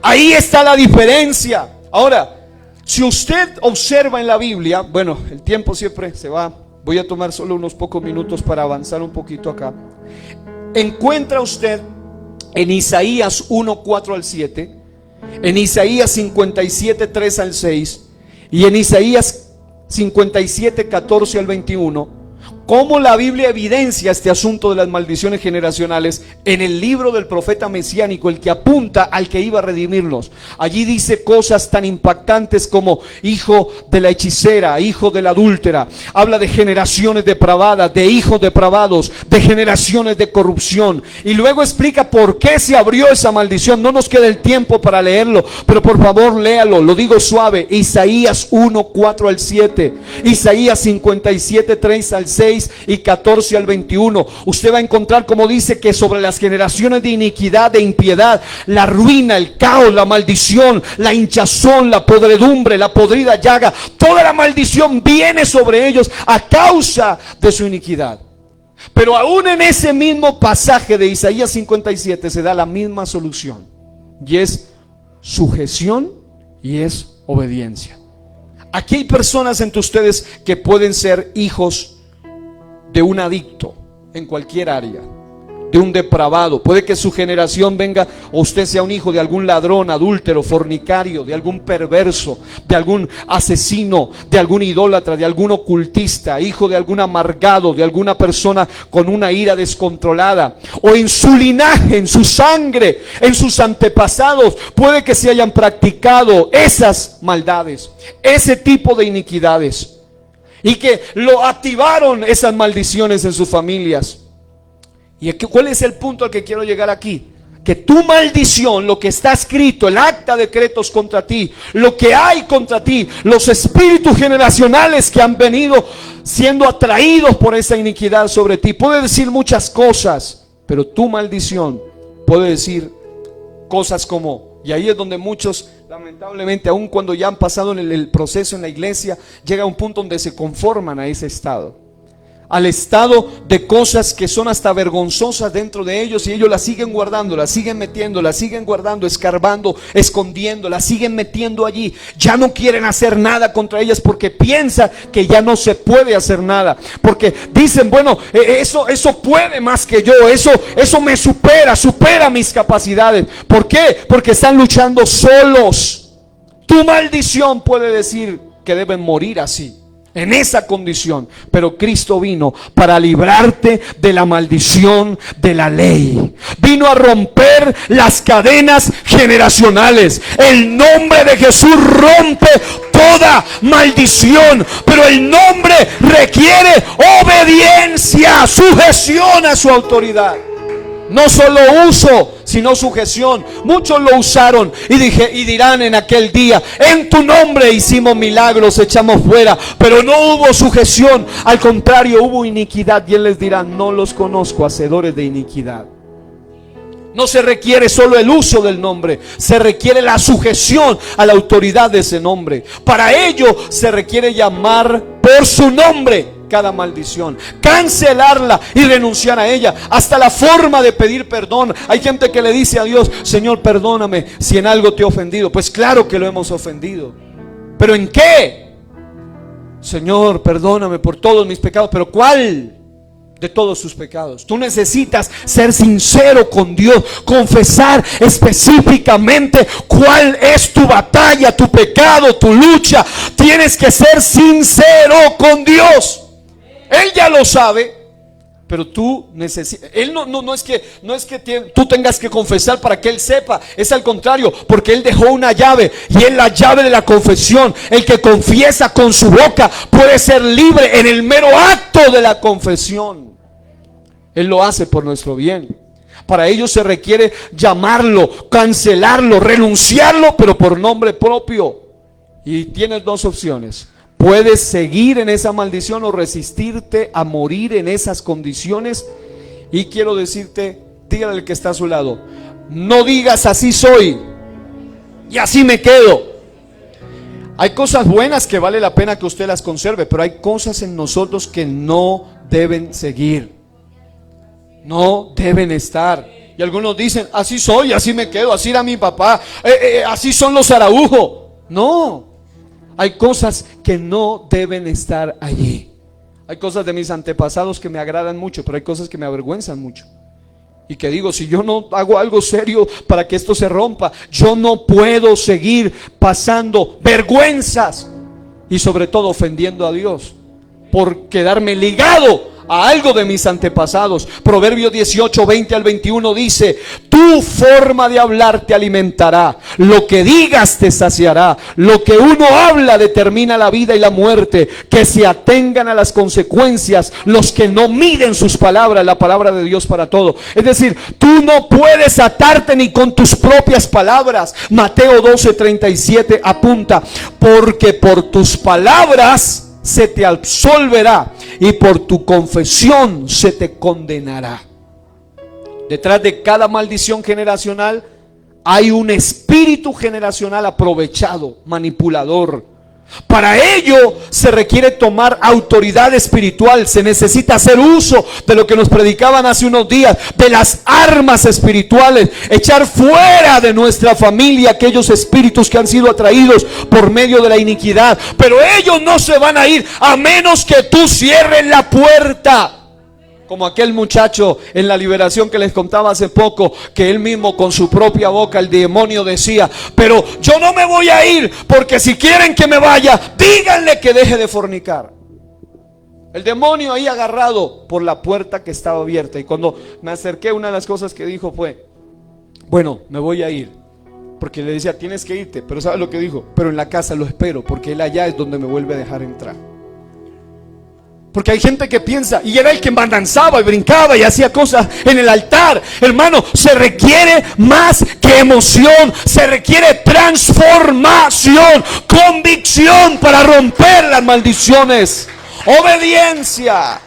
Ahí está la diferencia. Ahora, si usted observa en la Biblia, bueno, el tiempo siempre se va. Voy a tomar solo unos pocos minutos para avanzar un poquito acá. Encuentra usted en Isaías 1:4 al 7, en Isaías 57:3 al 6 y en Isaías 57:14 al 21, cómo la Biblia evidencia este asunto de las maldiciones generacionales en el libro del profeta mesiánico, el que apunta al que iba a redimirnos. Allí dice cosas tan impactantes como hijo de la hechicera, hijo de la adúltera. Habla de generaciones depravadas, de hijos depravados, de generaciones de corrupción. Y luego explica por qué se abrió esa maldición. No nos queda el tiempo para leerlo, pero por favor léalo, lo digo suave. Isaías 1:4 al 7, Isaías 57:3 al 6 y 14 al 21. Usted va a encontrar como dice que sobre las generaciones de iniquidad, de impiedad, la ruina, el caos, la maldición, la hinchazón, la podredumbre, la podrida llaga, toda la maldición viene sobre ellos a causa de su iniquidad. Pero aún en ese mismo pasaje de Isaías 57 se da la misma solución, y es sujeción y es obediencia. Aquí hay personas entre ustedes que pueden ser hijos de un adicto en cualquier área, de un depravado. Puede que su generación venga, o usted sea un hijo de algún ladrón, adúltero, fornicario, de algún perverso, de algún asesino, de algún idólatra, de algún ocultista, hijo de algún amargado, de alguna persona con una ira descontrolada, o en su linaje, en su sangre, en sus antepasados, puede que se hayan practicado esas maldades, ese tipo de iniquidades, y que lo activaron esas maldiciones en sus familias. ¿Y cuál es el punto al que quiero llegar aquí? Que tu maldición, lo que está escrito, el acta de decretos contra ti, lo que hay contra ti, los espíritus generacionales que han venido siendo atraídos por esa iniquidad sobre ti, puede decir muchas cosas, pero tu maldición puede decir cosas como, y ahí es donde muchos, lamentablemente, aun cuando ya han pasado en el proceso en la iglesia, llega a un punto donde se conforman a ese estado. al estado de cosas que son hasta vergonzosas dentro de ellos, y ellos las siguen guardando, las siguen metiendo, las siguen guardando, escarbando, escondiendo, las siguen metiendo allí. Ya no quieren hacer nada contra ellas porque piensan que ya no se puede hacer nada, porque dicen, bueno, eso puede más que yo, eso me supera mis capacidades. ¿Por qué? Porque están luchando solos. Tu maldición puede decir que deben morir así, en esa condición, pero Cristo vino para librarte de la maldición de la ley. Vino a romper las cadenas generacionales. El nombre de Jesús rompe toda maldición, pero el nombre requiere obediencia, sujeción a su autoridad. No solo uso, sino sujeción. Muchos lo usaron y dirán en aquel día: en tu nombre hicimos milagros, echamos fuera, pero no hubo sujeción. Al contrario, hubo iniquidad. Y Él les dirá: no los conozco, hacedores de iniquidad. No se requiere solo el uso del nombre, se requiere la sujeción a la autoridad de ese nombre. Para ello se requiere llamar por su nombre cada maldición, cancelarla y renunciar a ella. Hasta la forma de pedir perdón. Hay gente que le dice a Dios: Señor, perdóname si en algo te he ofendido. Pues claro que lo hemos ofendido, pero ¿en qué? Señor, perdóname por todos mis pecados. ¿Pero cuál de todos sus pecados? Tú necesitas ser sincero con Dios, confesar específicamente cuál es tu batalla, tu pecado, tu lucha. Tienes que ser sincero con Dios. Él ya lo sabe, pero tú necesitas. Él no es que tú tengas que confesar para que Él sepa. Es al contrario, porque Él dejó una llave, y es la llave de la confesión. El que confiesa con su boca puede ser libre en el mero acto de la confesión. Él lo hace por nuestro bien. Para ello se requiere llamarlo, cancelarlo, renunciarlo, pero por nombre propio. Y tienes dos opciones: puedes seguir en esa maldición o resistirte a morir en esas condiciones. Y quiero decirte, dígale al que está a su lado: no digas así soy y así me quedo. Hay cosas buenas que vale la pena que usted las conserve, pero hay cosas en nosotros que no deben seguir, no deben estar. Y algunos dicen: así soy, así me quedo, así era mi papá, así son los Araujo. No, hay cosas que no deben estar allí. Hay cosas de mis antepasados que me agradan mucho, pero hay cosas que me avergüenzan mucho. Y que digo, si yo no hago algo serio para que esto se rompa, yo no puedo seguir pasando vergüenzas y sobre todo ofendiendo a Dios por quedarme ligado a algo de mis antepasados. Proverbios 18, 20 al 21 dice: tu forma de hablar te alimentará, lo que digas te saciará. Lo que uno habla determina la vida y la muerte. Que se atengan a las consecuencias los que no miden sus palabras. La palabra de Dios para todo. Es decir, tú no puedes atarte ni con tus propias palabras. Mateo 12, 37 apunta: porque por tus palabras se te absolverá y por tu confesión se te condenará. Detrás de cada maldición generacional hay un espíritu generacional aprovechado, manipulador. Para ello se requiere tomar autoridad espiritual. Se necesita hacer uso de lo que nos predicaban hace unos días, de las armas espirituales. Echar fuera de nuestra familia aquellos espíritus que han sido atraídos por medio de la iniquidad. Pero ellos no se van a ir a menos que tú cierres la puerta. Como aquel muchacho en la liberación que les contaba hace poco, que él mismo con su propia boca, el demonio decía: pero yo no me voy a ir, porque si quieren que me vaya, díganle que deje de fornicar. El demonio ahí agarrado por la puerta que estaba abierta. Y cuando me acerqué, una de las cosas que dijo fue: bueno, me voy a ir. Porque le decía: tienes que irte. Pero ¿sabe lo que dijo? Pero en la casa lo espero, porque él allá es donde me vuelve a dejar entrar. Porque hay gente que piensa, y era el que danzaba y brincaba y hacía cosas en el altar. Hermano, se requiere más que emoción, se requiere transformación, convicción para romper las maldiciones, obediencia.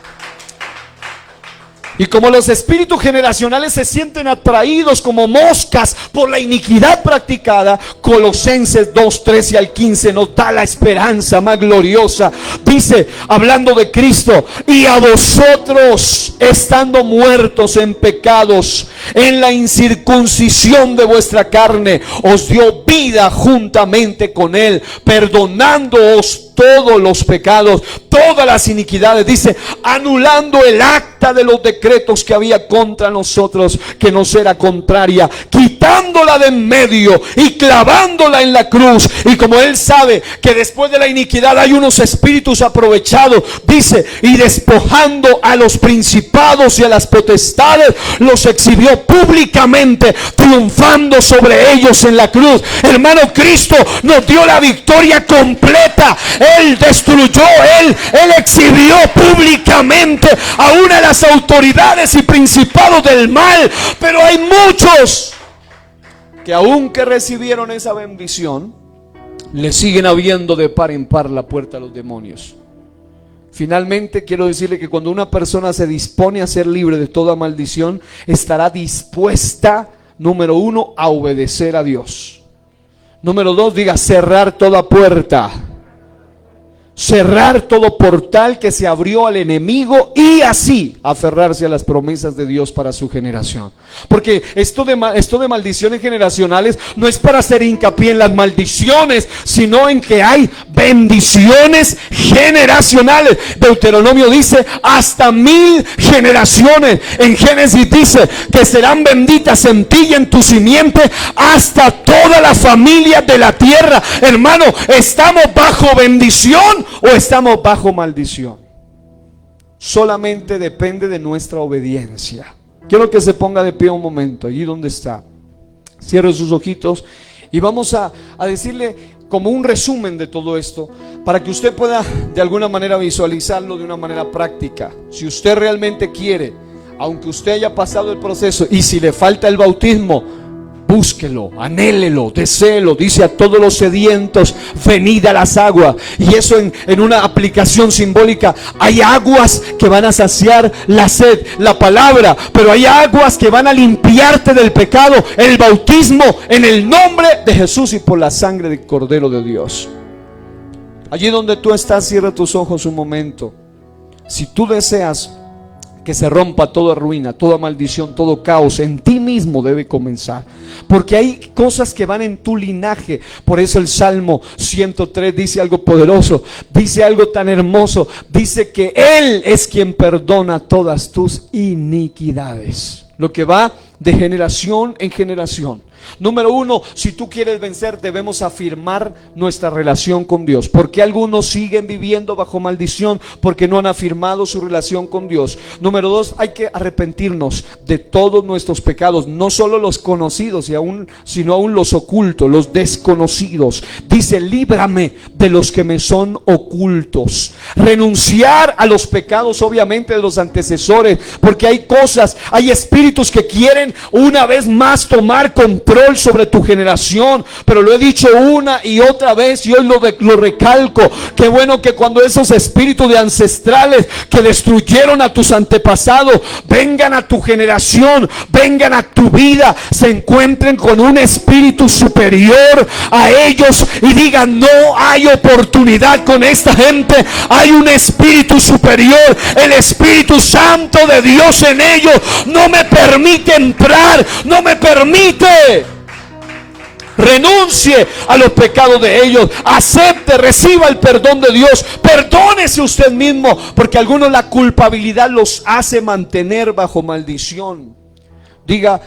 Y como los espíritus generacionales se sienten atraídos como moscas por la iniquidad practicada, Colosenses 2, 13 al 15 nos da la esperanza más gloriosa. Dice, hablando de Cristo: y a vosotros, estando muertos en pecados, en la incircuncisión de vuestra carne, os dio vida juntamente con Él, perdonándoos todos los pecados, todas las iniquidades. Dice, anulando el acta de los decretos que había contra nosotros, que nos era contraria, quitándola de en medio y clavándola en la cruz. Y como Él sabe que después de la iniquidad hay unos espíritus aprovechados, dice, y despojando a los principados y a las potestades, los exhibió públicamente, triunfando sobre ellos en la cruz. Hermano, Cristo nos dio la victoria completa. Él destruyó, Él exhibió públicamente a una de las autoridades y principados del mal. Pero hay muchos que aunque recibieron esa bendición, le siguen abriendo de par en par la puerta a los demonios. Finalmente, quiero decirle que cuando una persona se dispone a ser libre de toda maldición, estará dispuesta, número uno, a obedecer a Dios. Número dos, diga, cerrar toda puerta. Cerrar todo portal que se abrió al enemigo y así aferrarse a las promesas de Dios para su generación. Porque esto de maldiciones generacionales no es para hacer hincapié en las maldiciones, sino en que hay bendiciones generacionales. Deuteronomio dice hasta 1000 generaciones. En Génesis dice que serán benditas en ti y en tu simiente hasta toda la familia de la tierra. Hermano, ¿estamos bajo bendición o estamos bajo maldición? Solamente depende de nuestra obediencia. Quiero que se ponga de pie un momento, allí donde está. Cierre sus ojitos y vamos a decirle como un resumen de todo esto, para que usted pueda de alguna manera visualizarlo de una manera práctica. Si usted realmente quiere, aunque usted haya pasado el proceso, y si le falta el bautismo, búsquelo, anhélelo, deséelo. Dice a todos los sedientos, venid a las aguas. Y eso en una aplicación simbólica. Hay aguas que van a saciar la sed, la palabra, pero hay aguas que van a limpiarte del pecado. El bautismo en el nombre de Jesús y por la sangre del Cordero de Dios. Allí donde tú estás, cierra tus ojos un momento. Si tú deseas que se rompa toda ruina, toda maldición, todo caos, en ti mismo debe comenzar. Porque hay cosas que van en tu linaje. Por eso el Salmo 103 dice algo poderoso, dice algo tan hermoso. Dice que Él es quien perdona todas tus iniquidades. Lo que va de generación en generación. Número uno, si tú quieres vencer, debemos afirmar nuestra relación con Dios. Porque algunos siguen viviendo bajo maldición porque no han afirmado su relación con Dios. Número dos, hay que arrepentirnos de todos nuestros pecados, no solo los conocidos, sino aún los ocultos, los desconocidos. Dice, líbrame de los que me son ocultos. Renunciar a los pecados, obviamente, de los antecesores, porque hay cosas, hay espíritus que quieren una vez más tomar control sobre tu generación. Pero lo he dicho una y otra vez y hoy lo recalco. Qué bueno que cuando esos espíritus de ancestrales que destruyeron a tus antepasados vengan a tu generación, vengan a tu vida, se encuentren con un espíritu superior a ellos y digan, no hay oportunidad con esta gente. Hay un espíritu superior, el Espíritu Santo de Dios en ellos. No me permite entrar, no me permite. Renuncie a los pecados de ellos, acepte, reciba el perdón de Dios, perdónese usted mismo, porque a algunos la culpabilidad los hace mantener bajo maldición. Diga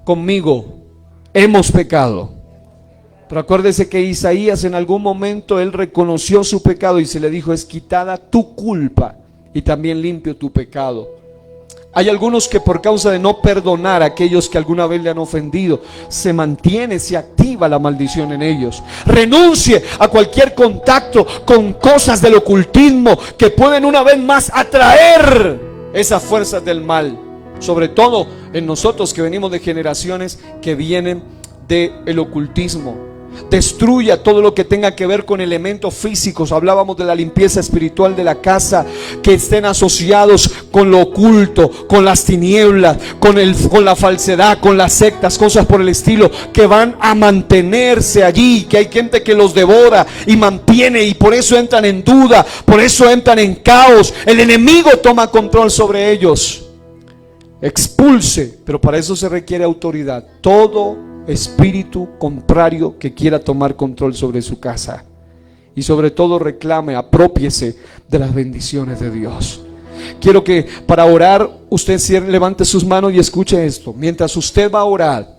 conmigo, hemos pecado. Pero acuérdese que Isaías en algún momento él reconoció su pecado y se le dijo, es quitada tu culpa y también limpio tu pecado. Hay algunos que por causa de no perdonar a aquellos que alguna vez le han ofendido, se mantiene, se activa la maldición en ellos. Renuncie a cualquier contacto con cosas del ocultismo que pueden una vez más atraer esas fuerzas del mal. Sobre todo en nosotros que venimos de generaciones que vienen del ocultismo. Destruya todo lo que tenga que ver con elementos físicos. Hablábamos de la limpieza espiritual de la casa, que estén asociados con lo oculto, con las tinieblas, con la falsedad, con las sectas, cosas por el estilo, que van a mantenerse allí, que hay gente que los devora y mantiene, y por eso entran en duda, por eso entran en caos. El enemigo toma control sobre ellos. Expulse, pero para eso se requiere autoridad. Todo espíritu contrario que quiera tomar control sobre su casa, y sobre todo reclame, aprópiese de las bendiciones de Dios. Quiero que para orar usted levante sus manos y escuche esto. Mientras usted va a orar,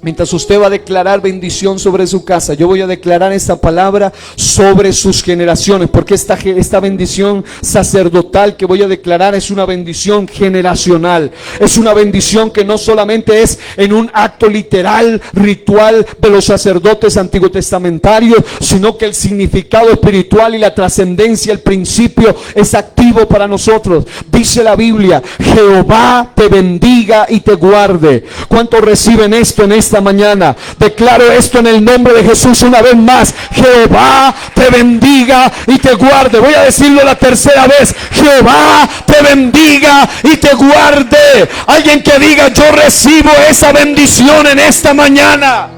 mientras usted va a declarar bendición sobre su casa, yo voy a declarar esta palabra sobre sus generaciones, porque esta bendición sacerdotal que voy a declarar es una bendición generacional. Es una bendición que no solamente es en un acto literal, ritual de los sacerdotes antiguotestamentarios, sino que el significado espiritual y la trascendencia, el principio es activo para nosotros. Dice la Biblia: Jehová te bendiga y te guarde. ¿Cuántos reciben esto en esta mañana? Declaro esto en el nombre de Jesús una vez más: Jehová te bendiga y te guarde. Voy a decirlo la tercera vez: Jehová te bendiga y te guarde. Alguien que diga: yo recibo esa bendición en esta mañana.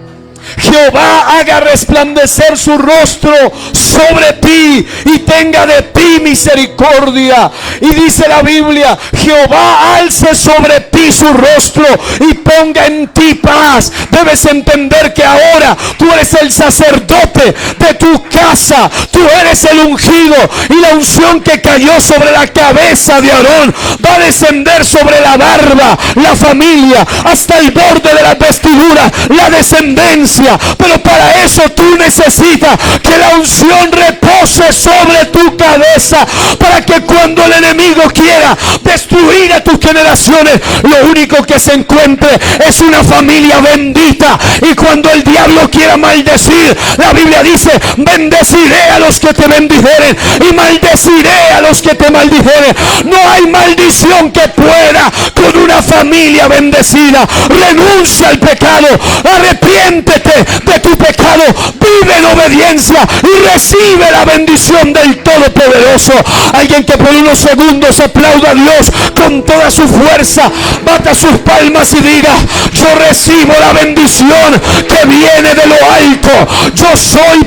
Jehová haga resplandecer su rostro sobre ti y tenga de ti misericordia. Y dice la Biblia: Jehová alce sobre ti su rostro y ponga en ti paz. Debes entender que ahora tú eres el sacerdote de tu casa. Tú eres el ungido, y la unción que cayó sobre la cabeza de Aarón va a descender sobre la barba, la familia, hasta el borde de la vestidura, la descendencia. Pero para eso tú necesitas que la unción repose sobre tu cabeza, para que cuando el enemigo quiera destruir a tus generaciones, lo único que se encuentre es una familia bendita. Y cuando el diablo quiera maldecir, la Biblia dice: bendeciré a los que te bendijeren y maldeciré a los que te maldijeren. No hay maldición que pueda con una familia bendecida. Renuncia al pecado, arrepiéntete de tu pecado, vive en obediencia y recibe la bendición del Todopoderoso. Alguien que por unos segundos aplauda a Dios con toda su fuerza, bata sus palmas y diga: yo recibo la bendición que viene de lo alto. Yo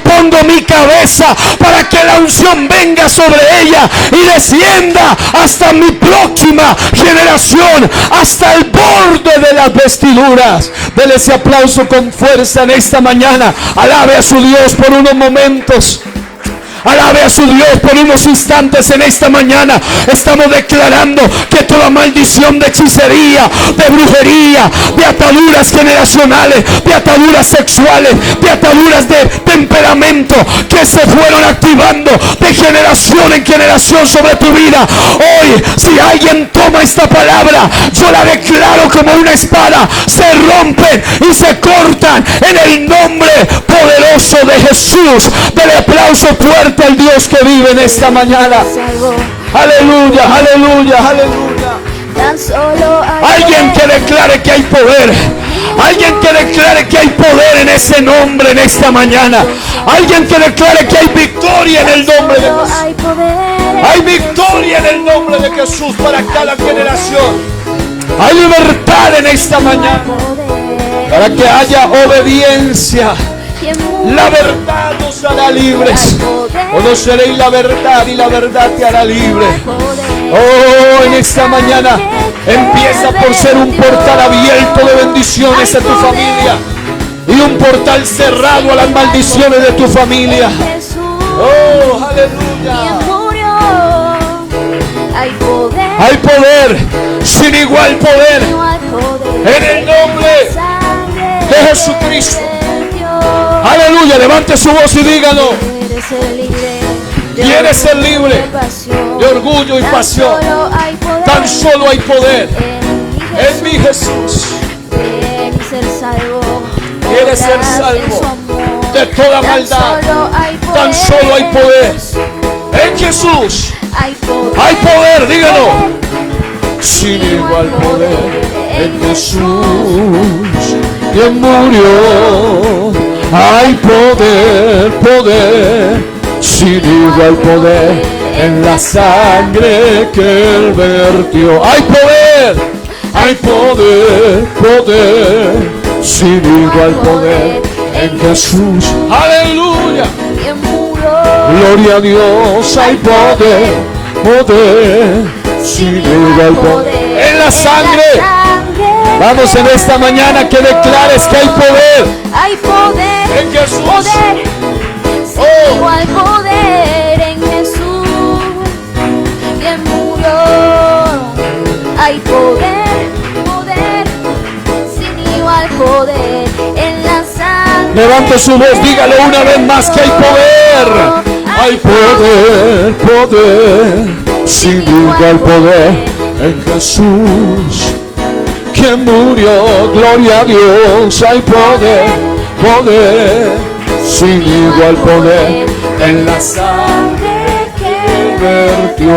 pongo mi cabeza para que la unción venga sobre ella y descienda hasta mi próxima generación, hasta el borde de las vestiduras. Dele ese aplauso con fuerza en esta mañana. Alabe a su Dios por unos momentos. Alabe a su Dios por unos instantes en esta mañana. Estamos declarando que toda maldición de hechicería, de brujería, de ataduras generacionales, de ataduras sexuales, de ataduras de temperamento que se fueron activando de generación en generación sobre tu vida, hoy, si alguien toma esta palabra, yo la declaro como una espada. Se rompen y se cortan en el nombre poderoso de Jesús. Dele aplauso fuerte al Dios que vive en esta mañana. Aleluya, aleluya, aleluya. Alguien que declare que hay poder. Alguien que declare que hay poder en ese nombre en esta mañana. Alguien que declare que hay victoria en el nombre de Jesús. Hay victoria en el nombre de Jesús para cada generación. Hay libertad en esta mañana para que haya obediencia. La verdad nos hará libres. Conoceréis la verdad y la verdad te hará libre. Oh, en esta mañana empieza por ser un portal abierto de bendiciones a tu familia y un portal cerrado a las maldiciones de tu familia. Oh, aleluya. Hay poder, sin igual poder, en el nombre de Jesucristo. Aleluya, levante su voz y dígalo. ¿Quieres ser libre de orgullo y pasión? Tan solo hay poder en mi Jesús. ¿Quieres ser salvo de toda maldad? Tan solo hay poder en Jesús. Hay poder, dígalo. Sin igual poder en Jesús, quien murió. Hay poder, poder, sin igual poder en la sangre que Él vertió. Hay poder, poder, sin igual poder en Jesús. Aleluya. Gloria a Dios. Hay poder, poder, sin igual poder en la sangre. Vamos en esta mañana que declares que hay poder. Hay poder en Jesús. Poder, sin igual poder en Jesús, quien murió. Hay poder, poder, sin igual poder en la sangre. Levante su voz, dígalo una vez más que hay poder. Hay poder, poder, sin igual poder en Jesús, quien murió. Gloria a Dios. Hay poder, poder, sin igual poder en la sangre que vertió,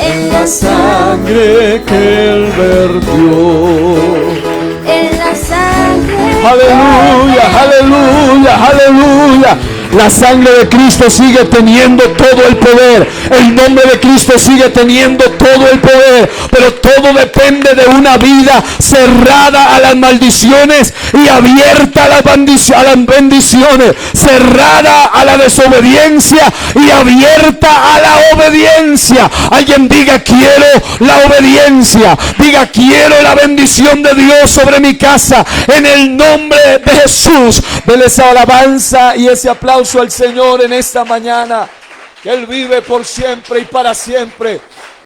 en la sangre que Él vertió. En la sangre. Aleluya, aleluya, aleluya. La sangre de Cristo sigue teniendo todo el poder. El nombre de Cristo sigue teniendo todo el poder. Pero todo depende de una vida cerrada a las maldiciones y abierta a las bendiciones. Cerrada a la desobediencia y abierta a la obediencia. Alguien diga: quiero la obediencia. Diga: quiero la bendición de Dios sobre mi casa. En el nombre de Jesús. Dele esa alabanza y ese aplauso al Señor en esta mañana, que Él vive por siempre y para siempre.